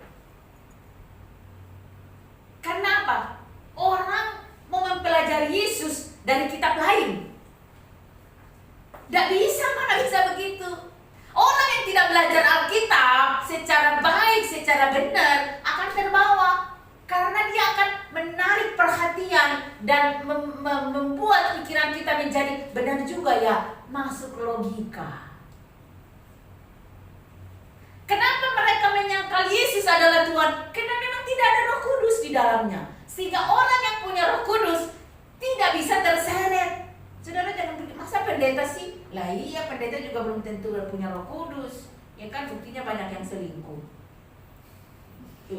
Kenapa? Orang mau mempelajari Yesus dari kitab lain. Tidak bisa, mana bisa begitu. Orang yang tidak belajar Alkitab secara baik, secara benar akan terbawa. Karena dia akan menarik perhatian dan membuat pikiran kita menjadi benar juga ya, masuk logika. Kenapa mereka menyangkal Yesus adalah Tuhan? Karena memang tidak ada Roh Kudus di dalamnya. Sehingga orang yang punya Roh Kudus tidak bisa terseret. Saudara jangan berpikir, masa pendeta sih? Lah iya, pendeta juga belum tentu punya Roh Kudus. Ya kan, buktinya banyak yang selingkuh.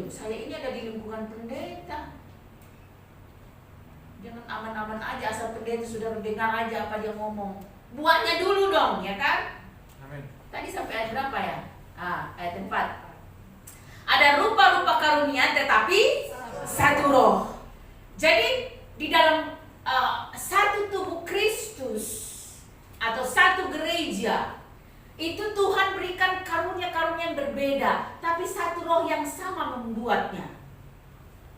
Saya ini ada di lingkungan pendeta. Jangan aman-aman aja, asal pendeta sudah mendengar aja apa dia ngomong. Buatnya dulu dong, ya kan? Amin. Tadi sampai ayat berapa ya? Ayat 4. Ada rupa-rupa karunia tetapi satu roh. Jadi di dalam satu tubuh Kristus atau satu gereja itu Tuhan berikan karunia-karunia yang berbeda, tapi satu roh yang sama membuatnya.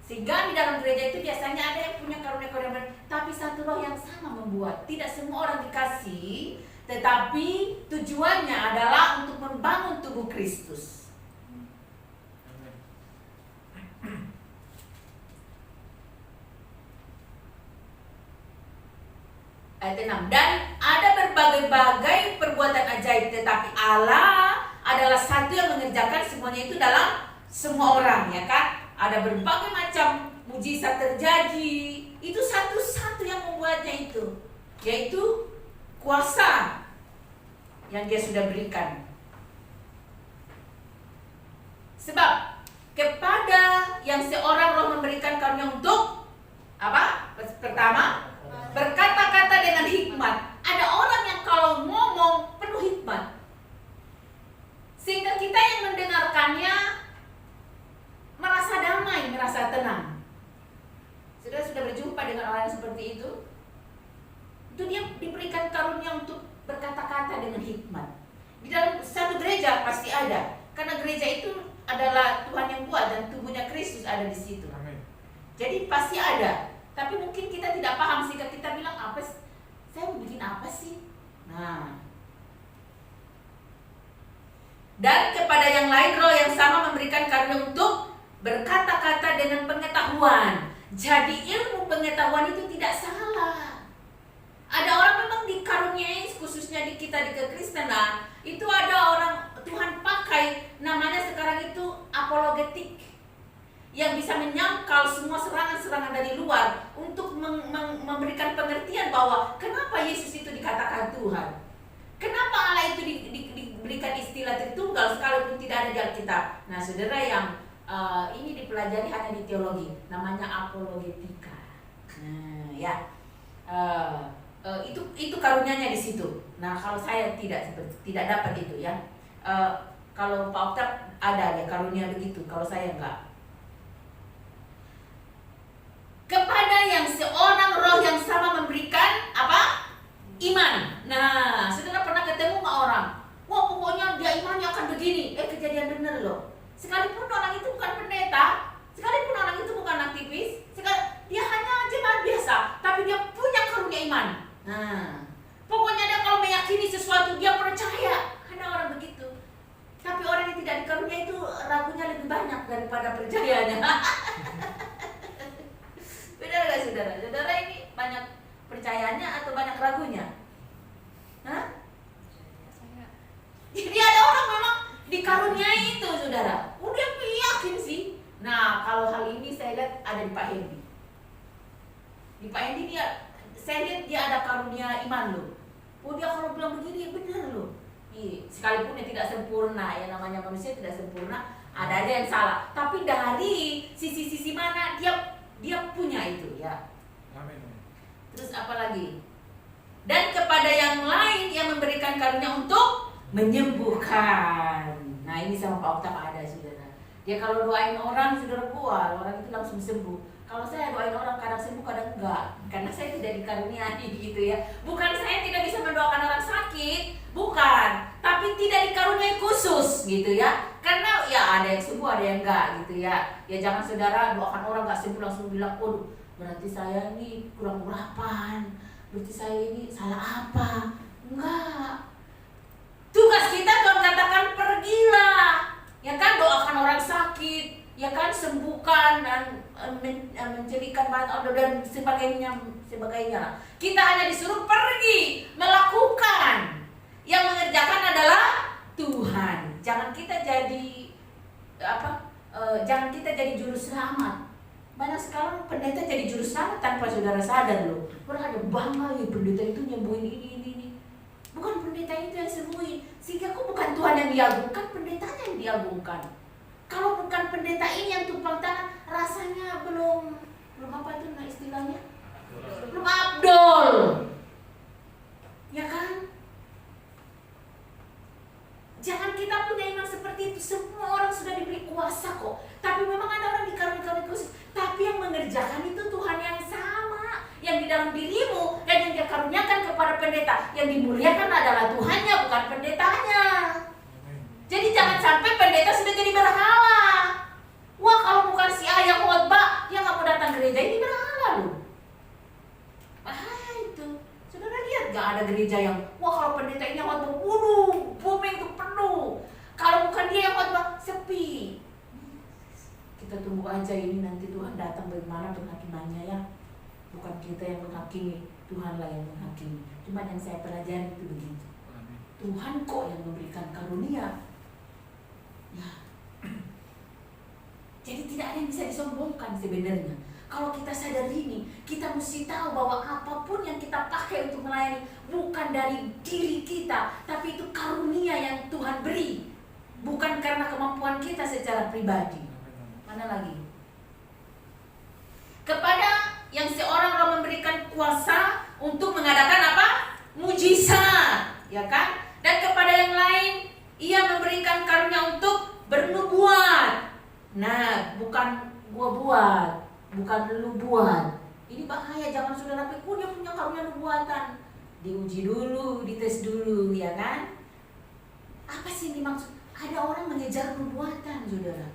Sehingga di dalam gereja itu biasanya ada yang punya karunia-karunia berbeda, tapi satu roh yang sama membuat. Tidak semua orang dikasih, tetapi tujuannya adalah untuk membangun tubuh Kristus. Ayat 6. Dan ada berbagai-bagai perbuatan ajaib, tetapi Allah adalah satu yang mengerjakan semuanya itu dalam semua orang, ya kan? Ada berbagai macam mujizat terjadi. Itu satu-satu yang membuatnya itu, yaitu kuasa yang dia sudah berikan. Sebab kepada yang seorang roh memberikan karunia untuk apa? Pertama, berkata-kata dengan hikmat. Ada orang yang kalau ngomong penuh hikmat, sehingga kita yang mendengarkannya merasa damai, merasa tenang. Sudah berjumpa dengan orang yang seperti itu? Itu dia diberikan karunia untuk berkata-kata dengan hikmat. Di dalam satu gereja pasti ada, karena gereja itu adalah Tuhan yang buat dan tubuhnya Kristus ada di situ. Amin. Jadi pasti ada. Tapi mungkin kita tidak paham sehingga kita bilang apa? Saya mau bikin apa sih? Nah. Dan kepada yang lain roh yang sama memberikan karunia untuk berkata-kata dengan pengetahuan. Jadi ilmu pengetahuan itu tidak salah. Ada orang memang dikaruniai, khususnya di kita di kekristenan, itu ada orang Tuhan pakai, namanya sekarang itu apologetik, yang bisa menyangkal semua serangan-serangan dari luar untuk memberikan pengertian bahwa kenapa Yesus itu dikatakan Tuhan, kenapa Allah itu diberikan istilah Tritunggal sekalipun tidak ada di Alkitab. Nah saudara, yang ini dipelajari hanya di teologi, namanya apologetika. Nah ya, itu karunianya di situ. Nah kalau saya tidak dapat itu ya. Kalau Pak Oktav ada ya karunia begitu, kalau saya enggak. Kepada yang seorang roh yang sama memberikan apa? Iman. Nah, saudara pernah ketemu nggak orang? Wah, pokoknya dia imannya akan begini. Kejadian bener loh. Sekalipun orang itu bukan pendeta, sekalipun orang itu bukan aktivis, dia hanya jemaat biasa, tapi dia punya karunia iman. Nah, pokoknya dia kalau meyakini sesuatu dia percaya. Ada orang begitu. Tapi orang yang tidak dikarunia itu ragunya lebih banyak daripada percayanya. karunianya atau banyak ragunya? Hah? Jadi ada orang memang dikaruniai itu, saudara. Udah yakin sih. Nah, kalau hal ini saya lihat ada di Pak Hendi. Di Pak Hendi saya lihat dia ada karunia iman loh. Oh, dia kalau bilang begini benar loh. Iya, sekalipun dia tidak sempurna, ya namanya manusia tidak sempurna, ada aja yang salah. Tapi dari sisi-sisi mana dia punya itu ya. Amin. Terus apa lagi? Dan kepada yang lain yang memberikan karunia untuk menyembuhkan. Nah, ini sama Pak Oktav ada, saudara. Dia kalau doain orang, saudara, orang itu langsung sembuh. Kalau saya doain orang kadang sembuh, kadang enggak. Karena saya tidak dikaruniai gitu ya. Bukan saya tidak bisa mendoakan orang sakit, bukan. Tapi tidak dikaruniai khusus gitu ya. Karena ya ada yang sembuh, ada yang enggak gitu ya. Ya jangan saudara doakan orang enggak sembuh langsung bilang, "Oh, berarti saya ini kurang urapan. Berarti saya ini salah apa?" Enggak. Tugas kita Tuhan katakan pergilah, ya kan, doakan orang sakit, ya kan, sembuhkan dan menjadikan dan sebagainya. Kita hanya disuruh pergi melakukan. Yang mengerjakan adalah Tuhan. Jangan kita jadi jangan kita jadi juru selamat. Banyak sekarang pendeta jadi juru selamat tanpa saudara sadar loh. Orang ada bangga ya pendeta itu nyembuhin ini. Bukan pendeta itu yang sembuhin. Sehingga kok bukan Tuhan yang diagungkan, pendetanya yang diagungkan. Kalau bukan pendeta ini yang tumpang tangan, rasanya belum apa itu istilahnya? Belum abdol. Ya kan? Jangan kita punya iman seperti itu. Semua orang sudah diberi kuasa kok. Tapi memang ada orang dikaruniai khusus. Tapi yang mengerjakan itu Tuhan yang sama, yang di dalam dirimu dan yang dia karuniakan kepada pendeta. Yang dimuliakan adalah Tuhannya, bukan pendetanya. Jadi jangan sampai pendeta sudah jadi berhala. Wah, kalau bukan si A yang khotbah, dia nggak mau datang gereja, ini berhala loh. Bahaya itu. Saudara lihat gak ada gereja yang, wah kalau pendeta ini yang khotbah, booming itu penuh. Kalau bukan dia yang khotbah, sepi. Kita tunggu aja ini nanti Tuhan datang bagaimana penghakimannya ya. Bukan kita yang menghakimi, Tuhanlah yang menghakimi. Cuma yang saya pelajari itu begitu. Tuhan kok yang memberikan karunia. Ya. Jadi tidak ada yang bisa disombongkan sebenarnya. Kalau kita sadar ini, kita mesti tahu bahwa apapun yang kita pakai untuk melayani bukan dari diri kita, tapi itu karunia yang Tuhan beri. Bukan karena kemampuan kita secara pribadi. Mana lagi? Kepada yang seorang Allah memberikan kuasa untuk mengadakan apa? Mujizat, ya kan? Dan kepada yang lain, ia memberikan karunia untuk bernubuat. Nah, bukan gua buat, bukan lu buat. Ini bahaya, jangan saudara pikir dia punya karunia nubuatan. Diuji dulu, dites dulu, ya kan? Apa sih yang dimaksud? Ada orang mengejar nubuatan, saudara.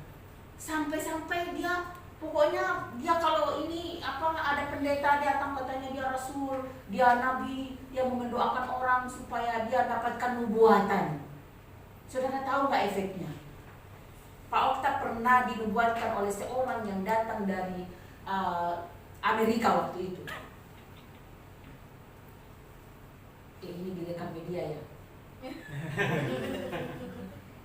Sampai-sampai dia, pokoknya dia kalau ini ada pendeta datang katanya dia rasul, dia nabi, dia mau mendoakan orang supaya dia dapatkan nubuatan. Saudara tahu nggak efeknya? Pak Oktav pernah dinubuatkan oleh seorang yang datang dari Amerika waktu itu. Ini direkam media ya.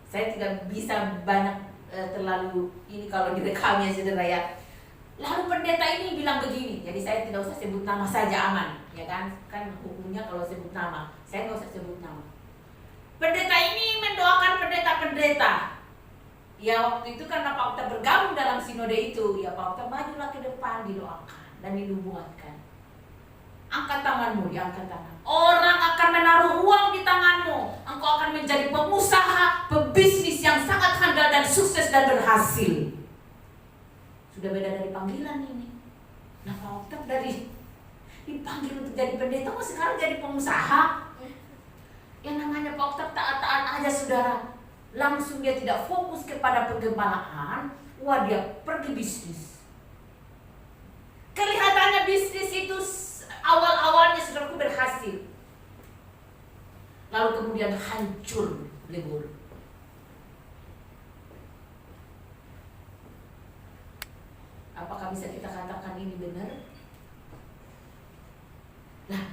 Saya tidak bisa banyak terlalu ini kalau direkamnya, saudara ya. Lalu pendeta ini bilang begini, jadi saya tidak usah sebut nama saja, aman, ya kan? Kan hukumnya kalau sebut nama, saya nggak usah sebut nama. Pendeta ini mendoakan pendeta-pendeta. Ya waktu itu karena Pak Oktav bergabung dalam sinode itu, ya Pak Oktav majulah ke depan, didoakan dan dinubuatkan. Angkat tanganmu, diangkat tangan. Orang akan menaruh uang di tanganmu. Engkau akan menjadi pengusaha, pebisnis yang sangat handal dan sukses dan berhasil. Sudah beda dari panggilan ini. Nah Pak Oktav dari dipanggil untuk jadi pendeta, kok sekarang jadi pengusaha? Yang namanya Pak Oktav taat-taat aja, saudara. Langsung dia tidak fokus kepada penggembalaan, wah dia pergi bisnis. Kelihatannya bisnis itu awal-awalnya saudaraku berhasil, lalu kemudian hancur lebur. Apakah bisa kita katakan ini benar? Nah,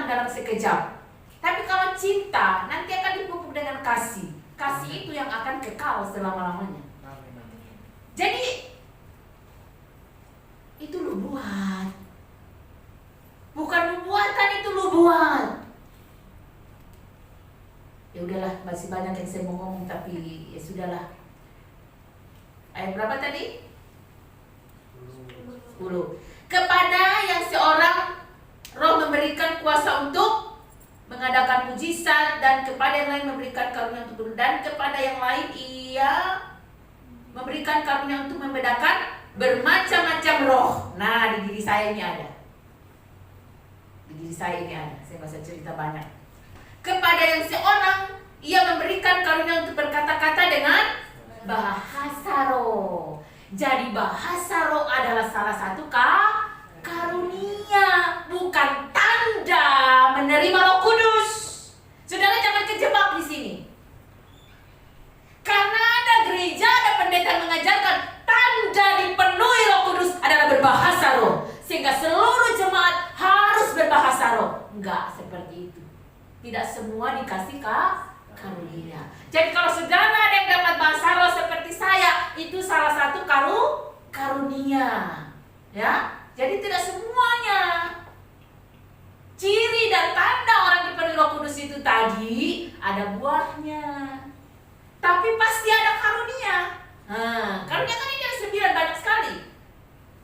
hilang dalam sekejap. Tapi kalau cinta nanti akan dipupuk dengan kasih. Kasih itu yang akan kekal selama-lamanya. Jadi itu lu buat. Bukan lu buat, kan itu lu buat. Ya udahlah, masih banyak yang saya mau ngomong tapi ya sudahlah. Ayat berapa tadi? 10. Kepada yang seorang roh memberikan kuasa untuk mengadakan mujizat, dan kepada yang lain memberikan karunia untuk dan kepada yang lain ia memberikan karunia untuk membedakan bermacam-macam roh. Nah, di diri saya ini ada. Di diri saya ini ada. Saya bisa cerita banyak. Kepada yang seorang ia memberikan karunia untuk berkata-kata dengan bahasa roh. Jadi bahasa roh adalah salah satu karunia, bukan tanda menerima Roh Kudus. Saudara jangan kejebak di sini. Karena ada gereja, ada pendeta yang mengajarkan tanda dipenuhi Roh Kudus adalah berbahasa roh, sehingga seluruh jemaat harus berbahasa roh. Enggak seperti itu. Tidak semua dikasih karunia. Jadi kalau saudara ada yang dapat bahasa roh seperti saya, itu salah satu karunia. Ya, jadi tidak semuanya. Ciri dan tanda orang dipenuhi Roh Kudus itu tadi ada buahnya. Tapi pasti ada karunia. Karunia kan ini ada 9, banyak sekali.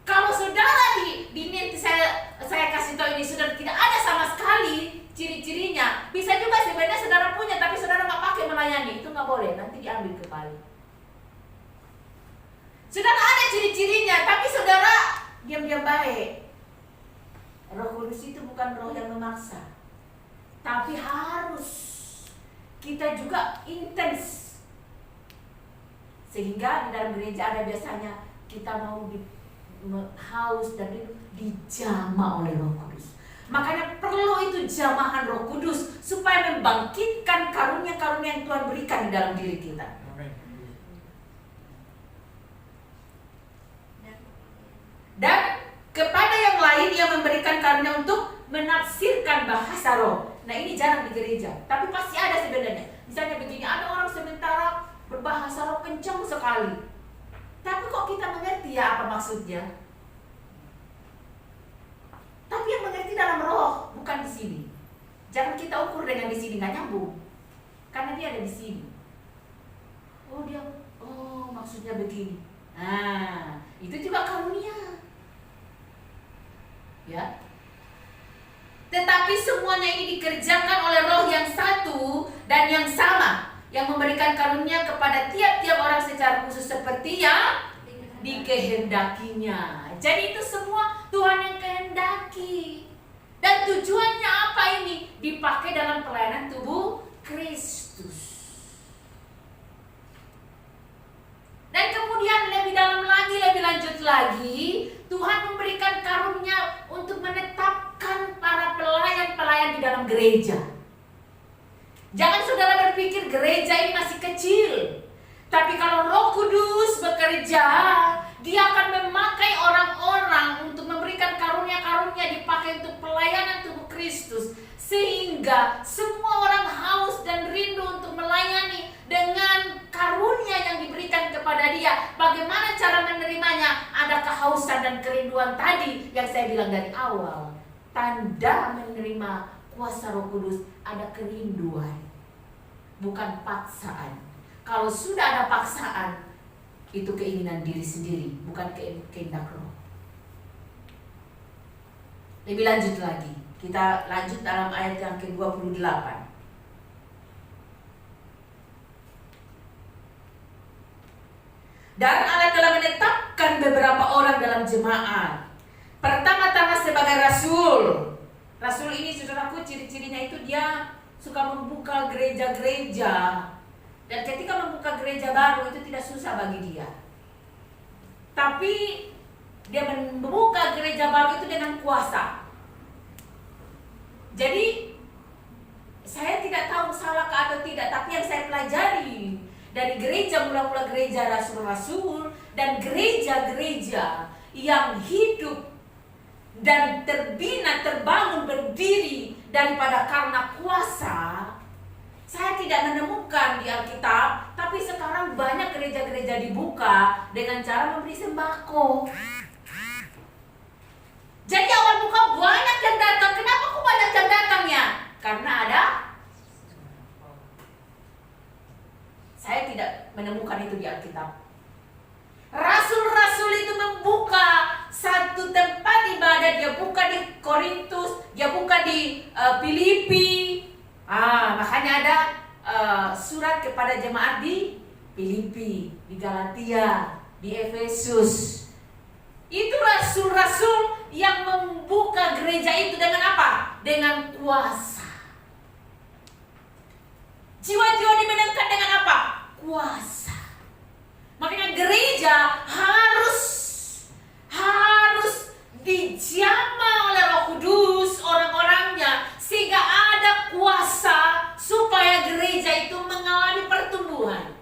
Kalau saudara diminta saya kasih tahu ini saudara tidak ada sama sekali ciri-cirinya, bisa juga sebenarnya saudara punya tapi saudara nggak pakai melayani, itu nggak boleh, nanti diambil kembali. Saudara ada ciri-cirinya tapi saudara diam-diam baik. Roh Kudus itu bukan roh yang memaksa, tapi harus kita juga intens. Sehingga di dalam gereja ada biasanya kita mau haus dan dijamah oleh Roh Kudus. Makanya perlu itu jamahan Roh Kudus supaya membangkitkan karunia-karunia yang Tuhan berikan di dalam diri kita. Dan kepada yang lain ia memberikan karunia untuk menafsirkan bahasa roh. Nah ini jarang di gereja, tapi pasti ada sebenarnya. Misalnya begini, ada orang sementara berbahasa roh kencang sekali, tapi kok kita mengerti ya apa maksudnya? Tapi yang mengerti dalam roh, bukan di sini. Jangan kita ukur dengan di sini, nggak nyambung. Karena dia ada di sini. Oh maksudnya begini. Nah, itu juga karunia. Ya. Tetapi semuanya ini dikerjakan oleh roh yang satu dan yang sama, yang memberikan karunia kepada tiap-tiap orang secara khusus seperti yang dikehendakinya. Jadi itu semua Tuhan yang kehendaki. Dan tujuannya apa ini? Dipakai dalam pelayanan tubuh Kristus. Dan kemudian lebih dalam lagi, lebih lanjut lagi, Tuhan memberikan karunia untuk menetapkan para pelayan-pelayan di dalam gereja. Jangan saudara berpikir gereja ini masih kecil. Tapi kalau Roh Kudus bekerja, Dia akan memakai orang-orang untuk memberikan karunia-karunia dipakai untuk pelayanan tubuh Kristus. Sehingga semua orang haus dan rindu untuk melayani dengan karunia yang diberikan kepada dia. Bagaimana cara menerimanya? Ada kehausan dan kerinduan tadi yang saya bilang dari awal. Tanda menerima kuasa Roh Kudus ada kerinduan, bukan paksaan. Kalau sudah ada paksaan, itu keinginan diri sendiri, bukan kehendak roh. Lebih lanjut lagi, kita lanjut dalam ayat yang ke-28. Dan Allah telah menetapkan beberapa orang dalam jemaat. Pertama-tama sebagai rasul. Rasul ini saudaraku ciri-cirinya itu dia suka membuka gereja-gereja. Dan ketika membuka gereja baru itu tidak susah bagi dia. Tapi dia membuka gereja baru itu dengan kuasa. Jadi saya tidak tahu salah atau tidak, tapi yang saya pelajari dari gereja, mula-mula gereja rasul-rasul dan gereja-gereja yang hidup dan terbina, terbangun, berdiri daripada karena kuasa. Saya tidak menemukan di Alkitab, tapi sekarang banyak gereja-gereja dibuka dengan cara memberi sembako. Jadi awal buka banyak yang datang. Kenapa kok banyak yang datangnya? Karena ada. Saya tidak menemukan itu di Alkitab. Rasul-rasul itu membuka satu tempat ibadah. Dia buka di Korintus, dia buka di Filipi. Makanya ada surat kepada jemaat di Filipi, di Galatia, di Efesus. Itu rasul-rasul yang membuka gereja itu dengan apa? Dengan kuasa. Jiwa-jiwa dimenangkan dengan apa? Kuasa. Makanya gereja harus dijamah oleh Roh Kudus orang-orangnya, sehingga ada kuasa supaya gereja itu mengalami pertumbuhan.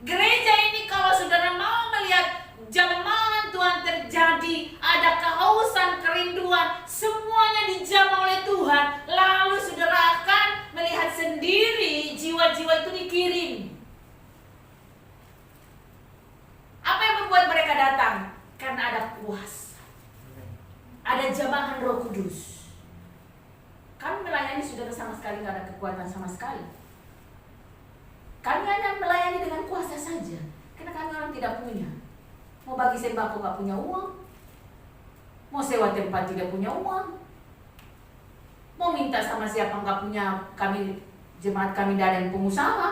Gereja ini kalau saudara mau melihat jamahan Tuhan terjadi, ada kehausan, kerinduan, semuanya dijamah oleh Tuhan, lalu saudara akan melihat sendiri jiwa-jiwa itu dikirim. Apa yang membuat mereka datang? Karena ada kuasa, ada jamahan Roh Kudus. Kami melayani saudara sama sekali nggak ada kekuatan sama sekali. Kami hanya melayani dengan kuasa saja, karena kami orang tidak punya. Mau bagi sembako nggak punya uang, mau sewa tempat tidak punya uang, mau minta sama siapa nggak punya. Kami jemaat kami tidak ada yang pengusaha.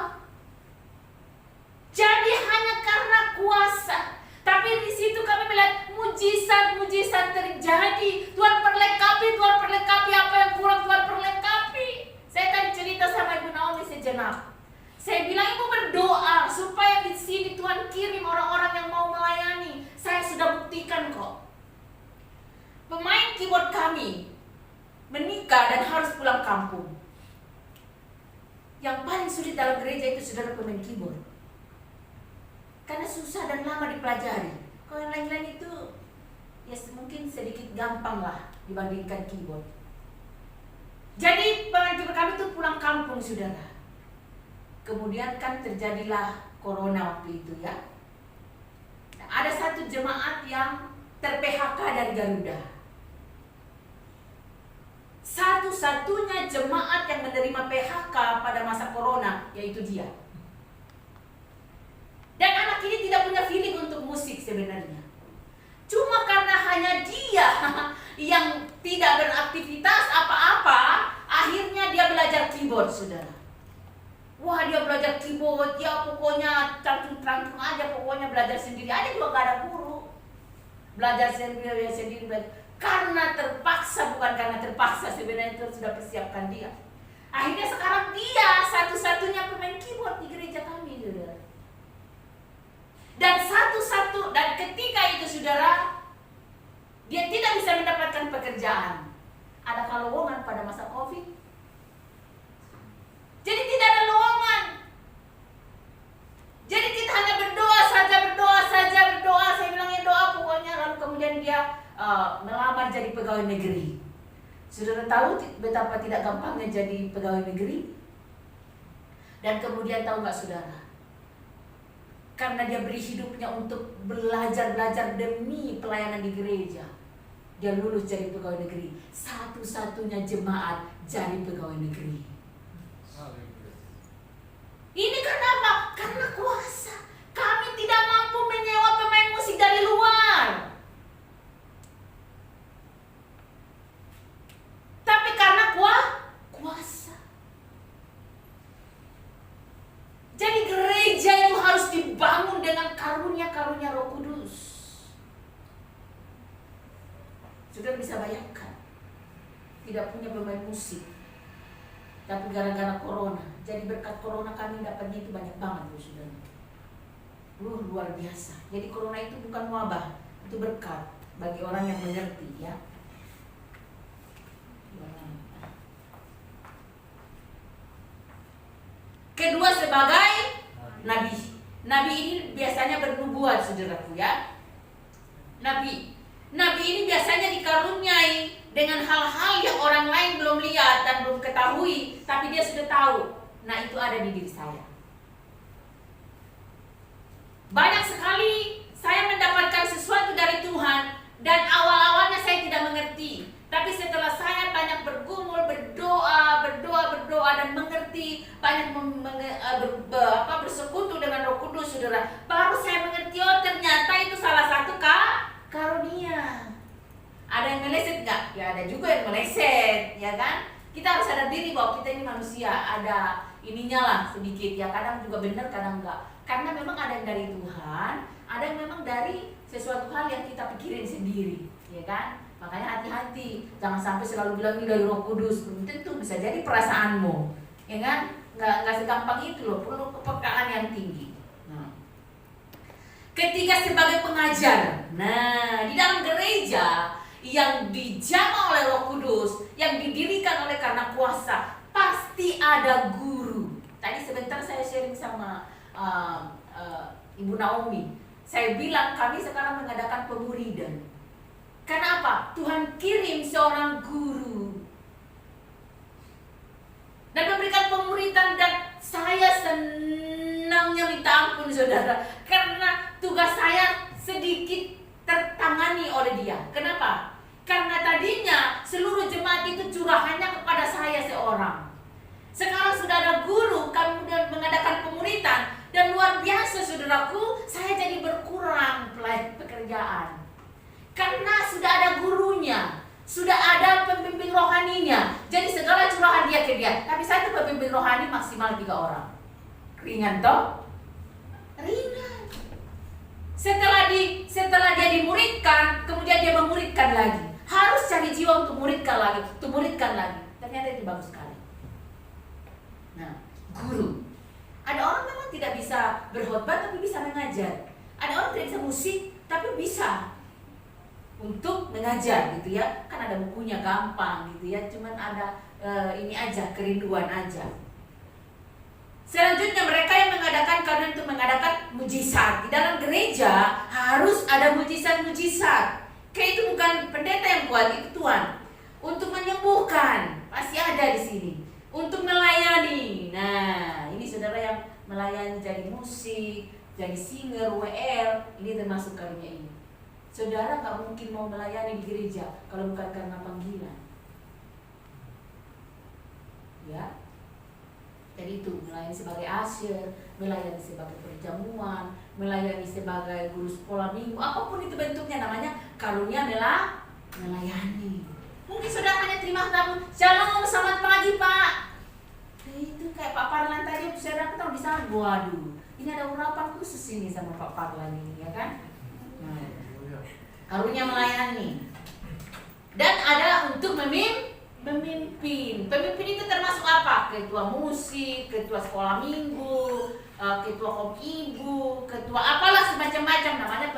Jadi hanya karena kuasa. Tapi di situ kami melihat mujizat terjadi. Tuhan perlengkapi apa yang kurang, Tuhan perlengkapi. Saya tadi cerita sama Ibu Naomi sejenak. Saya bilang ibu berdoa supaya di sini Tuhan kirim orang-orang yang mau melayani. Saya sudah buktikan kok. Pemain keyboard kami menikah dan harus pulang kampung. Yang paling sulit dalam gereja itu saudara pemain keyboard. Karena susah dan lama dipelajari. Kalau yang lain-lain itu ya mungkin sedikit gampang lah dibandingkan keyboard. Jadi pemain keyboard kami itu pulang kampung saudara. Kemudian kan terjadilah corona waktu itu ya. Nah, ada satu jemaat yang ter-PHK dari Garuda. Satu-satunya jemaat yang menerima PHK pada masa corona yaitu dia. Dan anak ini tidak punya feeling untuk musik sebenarnya. Cuma karena hanya dia yang tidak beraktivitas apa-apa, akhirnya dia belajar keyboard saudara. Wah, dia belajar keyboard, ya pokoknya trantung aja, pokoknya belajar sendiri aja juga gak ada guru. Belajar sendiri. Karena terpaksa, bukan karena terpaksa, sebenarnya itu sudah persiapkan dia. Akhirnya sekarang dia satu-satunya pemain keyboard di gereja kami, saudara. Dan ketika itu saudara, dia tidak bisa mendapatkan pekerjaan. Ada lowongan pada masa COVID. Jadi tidak ada lowongan. Jadi kita hanya berdoa saja. Saya bilangnya doa pokoknya. Lalu kemudian dia melamar jadi pegawai negeri. Saudara tahu betapa tidak gampangnya jadi pegawai negeri? Dan kemudian tahu nggak saudara? Karena dia beri hidupnya untuk belajar demi pelayanan di gereja. Dia lulus jadi pegawai negeri. Satu-satunya jemaat jadi pegawai negeri. Ini kenapa? Karena kuasa. Kami tidak mampu menyewa pemain musik dari luar. Tapi karena kuasa. Jadi gereja itu harus dibangun dengan karunia-karunia Roh Kudus. Sudah bisa bayangkan, tidak punya pemain musik, tapi gara-gara corona. Jadi berkat corona kami dapatnya itu banyak banget loh saudara. Luar biasa. Jadi corona itu bukan wabah, itu berkat bagi orang yang mengerti ya. Kedua sebagai nabi. Nabi ini biasanya bernubuat saudaraku ya. Nabi ini biasanya dikaruniai dengan hal-hal yang orang lain belum lihat dan belum ketahui, tapi dia sudah tahu. Nah, itu ada di diri saya. Banyak sekali saya mendapatkan sesuatu dari Tuhan dan awal-awalnya saya tidak mengerti. Tapi setelah saya banyak bergumul, berdoa dan mengerti, banyak bersekutu dengan Roh Kudus, saudara, baru saya mengerti, oh ternyata itu salah satu karunia. Ada yang meleset nggak? Ya ada juga yang meleset, ya kan? Kita harus sadar diri bahwa kita ini manusia, ada ininya lah sedikit, ya kadang juga benar, kadang enggak. Karena memang ada yang dari Tuhan, ada yang memang dari sesuatu hal yang kita pikirin sendiri, ya kan? Makanya hati-hati, jangan sampai selalu bilang ini dari Roh Kudus. Belum tentu, bisa jadi perasaanmu, ya kan? Nggak segampang itu loh, perlu kepekaan yang tinggi. Nah, ketika sebagai pengajar, nah di dalam gereja yang dijamah oleh Roh Kudus, yang didirikan oleh karena kuasa, pasti ada guru. Tadi sebentar saya sharing sama Ibu Naomi. Saya bilang kami sekarang mengadakan pemuridan. Kenapa? Tuhan kirim seorang guru dan memberikan pemuridan, dan saya senangnya minta ampun, saudara, karena tugas saya sedikit tertangani oleh dia. Kenapa? Karena tadinya seluruh jemaat itu curahannya kepada saya seorang. Sekarang sudah ada guru, kami sudah mengadakan pemuridan, dan luar biasa, saudaraku, saya jadi berkurang pekerjaan. Karena sudah ada gurunya, sudah ada pembimbing rohaninya. Jadi segala curahan dia ke dia. Tapi satu pembimbing rohani maksimal 3 orang. Ringan toh? Ringan. Setelah dia dimuridkan, kemudian dia memuridkan lagi. Harus cari jiwa untuk muridkan lagi, Ternyata itu bagus sekali. Nah, guru. Ada orang memang tidak bisa berkhotbah tapi bisa mengajar. Ada orang tidak bisa musik tapi bisa untuk mengajar gitu ya. Kan ada bukunya, gampang gitu ya. Cuman ada ini aja, kerinduan aja. Selanjutnya mereka yang mengadakan, karena untuk mengadakan mujizat. Di dalam gereja harus ada mujizat-mujizat. Kayak itu bukan pendeta yang buat, itu Tuhan. Untuk menyembuhkan, pasti ada di sini. Untuk melayani. Nah, ini saudara yang melayani jadi musik, jadi singer, WL, ini termasuk karunia ini. Saudara nggak mungkin mau melayani di gereja kalau bukan karena panggilan. Ya. Jadi itu melayani sebagai usher, melayani sebagai perjamuan, melayani sebagai guru sekolah minggu, apapun itu bentuknya, namanya karunia melayani. Mungkin saudara hanya terima tamu, shalom, selamat pagi Pak. Itu kayak Pak Parlan tadi, saudara tahu di sana, waduh, ini ada urapan khusus ini sama Pak Parlan ini, ya kan? Nah, karunia melayani. Dan ada untuk memimpin. Pemimpin itu termasuk apa? Ketua musik, ketua sekolah minggu, ketua kom ibu, ketua apalah semacam-macam, namanya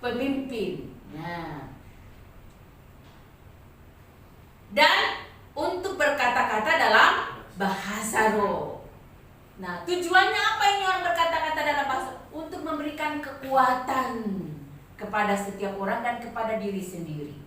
pemimpin. Nah. Dan untuk berkata-kata dalam bahasa roh. Nah, tujuannya apa ini orang berkata-kata dalam bahasa? Untuk memberikan kekuatan kepada setiap orang dan kepada diri sendiri.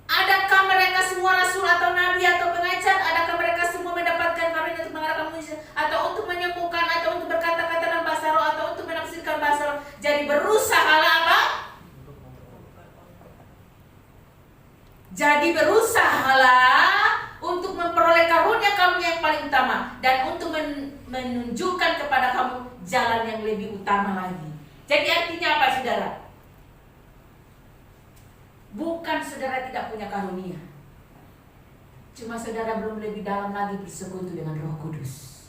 Adakah mereka semua rasul atau nabi atau pengajar? Adakah mereka semua mendapatkan karunia untuk mengadakan mujizat atau untuk menyembuhkan atau untuk berkata-kata dalam bahasa roh atau untuk menafsirkan bahasa roh? Jadi berusahalah apa? Jadi berusahalah untuk memperoleh karunia kamu yang paling utama dan untuk menunjukkan kepada kamu jalan yang lebih utama lagi. Jadi artinya apa, saudara? Bukan saudara tidak punya karunia, cuma saudara belum lebih dalam lagi bersekutu dengan Roh Kudus.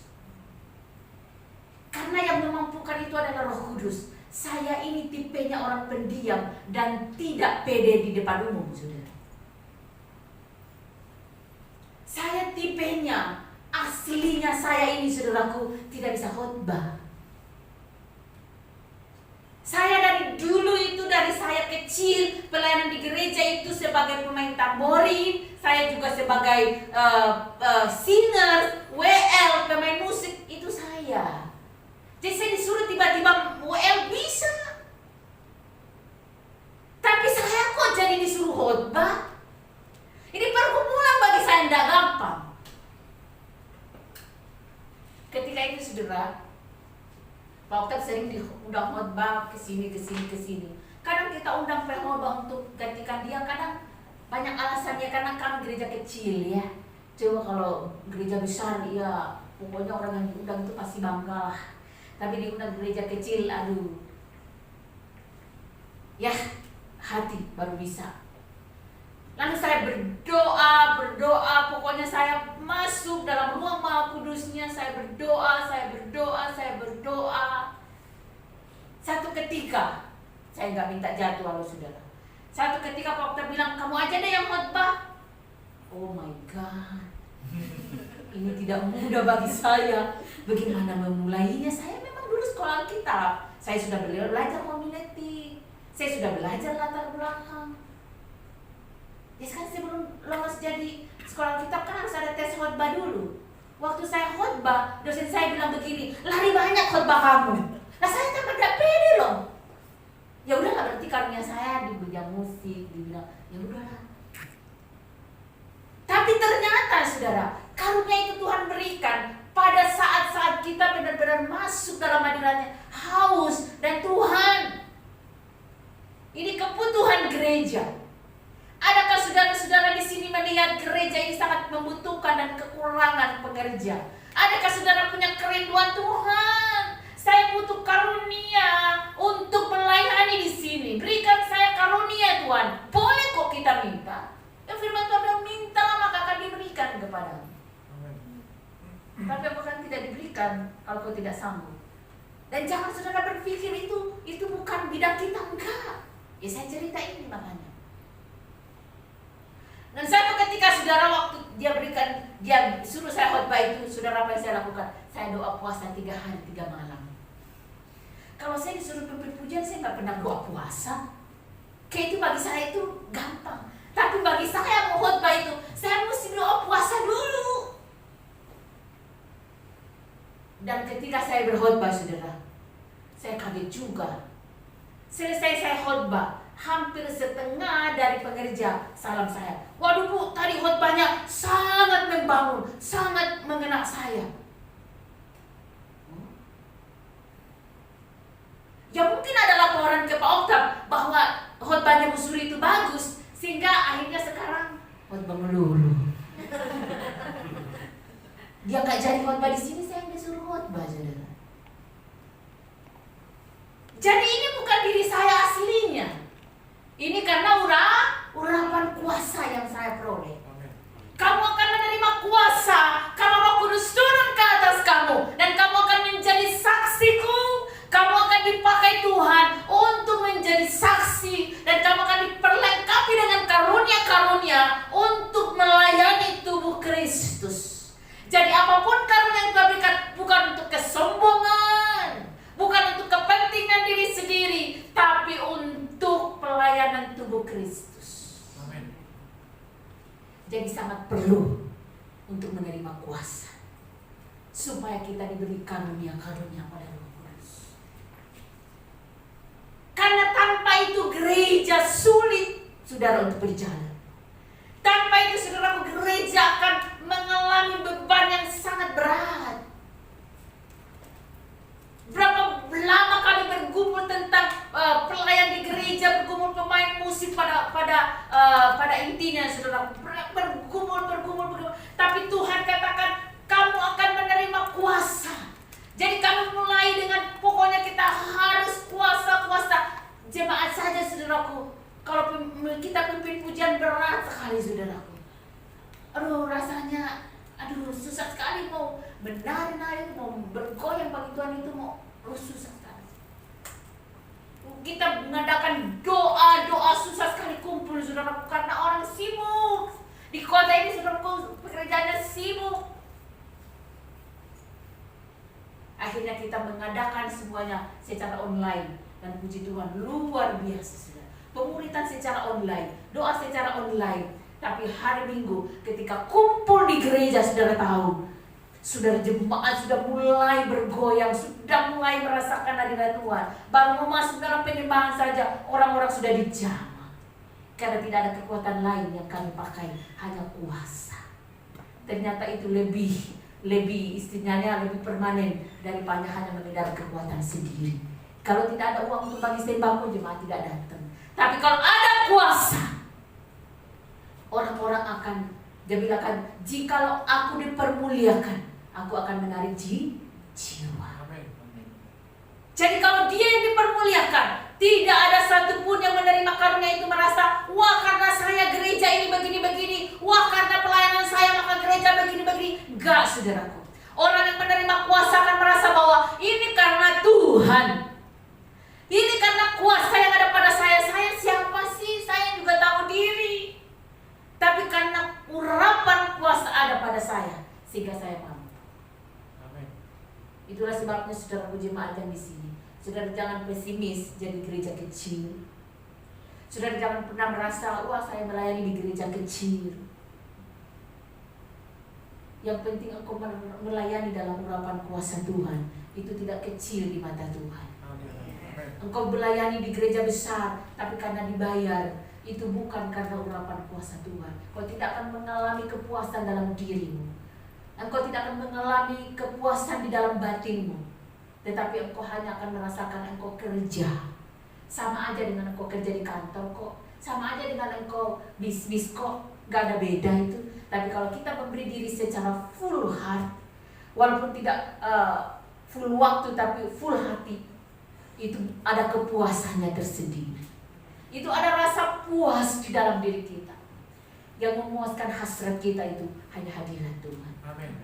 Karena yang memampukan itu adalah Roh Kudus. Saya ini tipenya orang pendiam dan tidak pede di depan umum, saudara. Saya tipenya, aslinya saya ini, saudaraku, tidak bisa khotbah. Saya dari dulu itu, dari saya kecil, pelayanan di gereja itu sebagai pemain tamborin, saya juga sebagai singer, WL, pemain musik, itu saya. Jadi saya disuruh tiba-tiba WL bisa. Tapi saya kok jadi disuruh khotbah? Ini pergumulan bagi saya tidak gampang. Ketika itu saudara, Pak Oktav sering diundang khotbah ke sini. Kadang kita undang pengkhotbah untuk gantikan dia, kadang banyak alasannya karena kami gereja kecil ya. Coba kalau gereja besar ya pokoknya orang yang diundang itu pasti bangga lah. Tapi diundang gereja kecil, aduh. Ya, hati baru bisa. Lalu saya berdoa, pokoknya saya masuk dalam ruang Maha Kudusnya, saya berdoa. Satu ketika, saya nggak minta jadwal saudara. Satu ketika Pak Oktav bilang, kamu aja deh yang khotbah. Oh my God, ini tidak mudah bagi saya. Bagaimana memulainya? Saya memang dulu sekolah Alkitab. Saya sudah belajar homiletik. Saya sudah belajar latar belakang. Ya kan sebelum lolos jadi sekolah Alkitab kan harus ada tes khotbah dulu. Waktu saya khotbah, dosen saya bilang begini, lari banyak khotbah kamu. Nah saya tidak pede loh. Ya udahlah, berarti karunia saya di bidang musik, dibilang ya udahlah. Tapi ternyata saudara, karunia itu Tuhan berikan pada saat-saat kita benar-benar masuk dalam hadiratnya, haus dan Tuhan. Ini kebutuhan gereja. Adakah saudara-saudara di sini melihat gereja ini sangat membutuhkan dan kekurangan pekerja? Adakah saudara punya kerinduan Tuhan? Saya butuh karunia untuk melayani di sini. Berikan saya karunia Tuhan. Boleh kok kita minta. Ya firman Tuhan bilang, mintalah maka akan diberikan kepadamu. Tapi apakah tidak diberikan kalau kau tidak sanggup? Dan jangan saudara berpikir itu bukan bidang kita, enggak. Ya saya cerita ini makanya. Dan satu ketika saudara waktu dia suruh saya khotbah itu, saudara apa yang saya lakukan? Saya doa puasa 3 hari 3 malam. Kalau saya disuruh pimpin pujian, saya nggak pernah doa puasa. Kayak itu bagi saya itu gampang. Tapi bagi saya mau khotbah itu, saya mesti doa puasa dulu. Dan ketika saya berkhotbah saudara, saya kaget juga. Selesai saya khotbah, hampir setengah dari pengerja salam saya. Waduh Bu, tadi khotbahnya sangat membangun, sangat mengena saya. Ya mungkin ada laporan ke Pak Oktav bahwa khotbahnya Bu Suri itu bagus, sehingga akhirnya sekarang khotbah melulu. Dia nggak jadi khotbah di sini, saya yang disuruh khotbah saudara. Jadi ini bukan diri saya aslinya. Ini karena urapan kuasa yang saya peroleh. Kamu akan menerima kuasa kalau Roh Kudus turun ke atas kamu, dan kamu akan menjadi saksiku. Kamu akan dipakai Tuhan untuk menjadi saksi, dan kamu akan diperlengkapi dengan karunia-karunia untuk melayani tubuh Kristus. Jadi apapun karunia yang Tuhan berikan bukan untuk kesombongan, bukan untuk kepentingan diri sendiri, tapi untuk pelayanan tubuh Kristus. Amin. Jadi sangat perlu untuk menerima kuasa, supaya kita diberi karunia-karunia pada Roh Kudus. Karena tanpa itu gereja sulit saudara untuk berjalan. Tanpa itu saudara, gereja akan mengalami beban yang sangat berat. Berapa lama kami bergumul tentang pelayan di gereja, bergumul pemain musik pada intinya saudara, bergumul. Tapi Tuhan katakan kamu akan menerima kuasa. Jadi kami mulai dengan pokoknya kita harus kuasa. Jemaat saja saudaraku, kalau kita pimpin pujian berat sekali saudaraku. Aduh rasanya, susah sekali mau menari-nari, mau bergoyang bagi Tuhan itu susah sekali. Kita mengadakan doa susah sekali kumpul saudaraku, karena orang sibuk. Di kota ini saudaraku pekerjaannya sibuk. Akhirnya kita mengadakan semuanya secara online, dan puji Tuhan luar biasa saudara. Pemuritan secara online, doa secara online. Tapi hari Minggu ketika kumpul di gereja, saudara tahu, saudara jemaat sudah mulai bergoyang, sudah mulai merasakan hadirat Tuhan. Baru mau masuk dalam penyembahan saja, orang-orang sudah dijamah. Karena tidak ada kekuatan lain yang kami pakai, hanya kuasa. Ternyata itu lebih istilahnya lebih permanen daripada hanya mengendalikan kekuatan sendiri. Kalau tidak ada uang untuk bagi sembako, jemaat tidak datang. Tapi kalau ada kuasa, orang-orang akan, dia bilangkan, jikalau aku dipermuliakan, aku akan menarik jiwa. Jadi kalau dia yang dipermuliakan, tidak ada satupun yang menerima karunia itu merasa, wah karena saya gereja ini begini-begini, wah karena pelayanan saya maka gereja begini-begini. Enggak, saudaraku. Orang yang menerima kuasa akan merasa bahwa ini karena Tuhan. Ini karena kuasa yang ada pada saya. Saya siapa sih? Saya juga tahu diri. Tapi karena urapan kuasa ada pada saya, sehingga saya mampu. Itulah sebabnya saudara jemaat yang di sini, saudara jangan pesimis jadi gereja kecil. Saudara jangan pernah merasa, wah saya melayani di gereja kecil. Yang penting engkau melayani dalam urapan kuasa Tuhan, itu tidak kecil di mata Tuhan. Engkau melayani di gereja besar, tapi karena dibayar, itu bukan karena urapan kuasa Tuhan. Kau tidak akan mengalami kepuasan dalam dirimu. Engkau tidak akan mengalami kepuasan di dalam batinmu, tetapi engkau hanya akan merasakan engkau kerja. Sama aja dengan engkau kerja di kantor kok, sama aja dengan engkau bisnis kok, gak ada beda itu. Tapi kalau kita memberi diri secara full heart, walaupun tidak full waktu tapi full hati, itu ada kepuasannya tersendiri. Itu ada rasa puas di dalam diri kita. Yang memuaskan hasrat kita itu hanya hadirat Tuhan. Amin.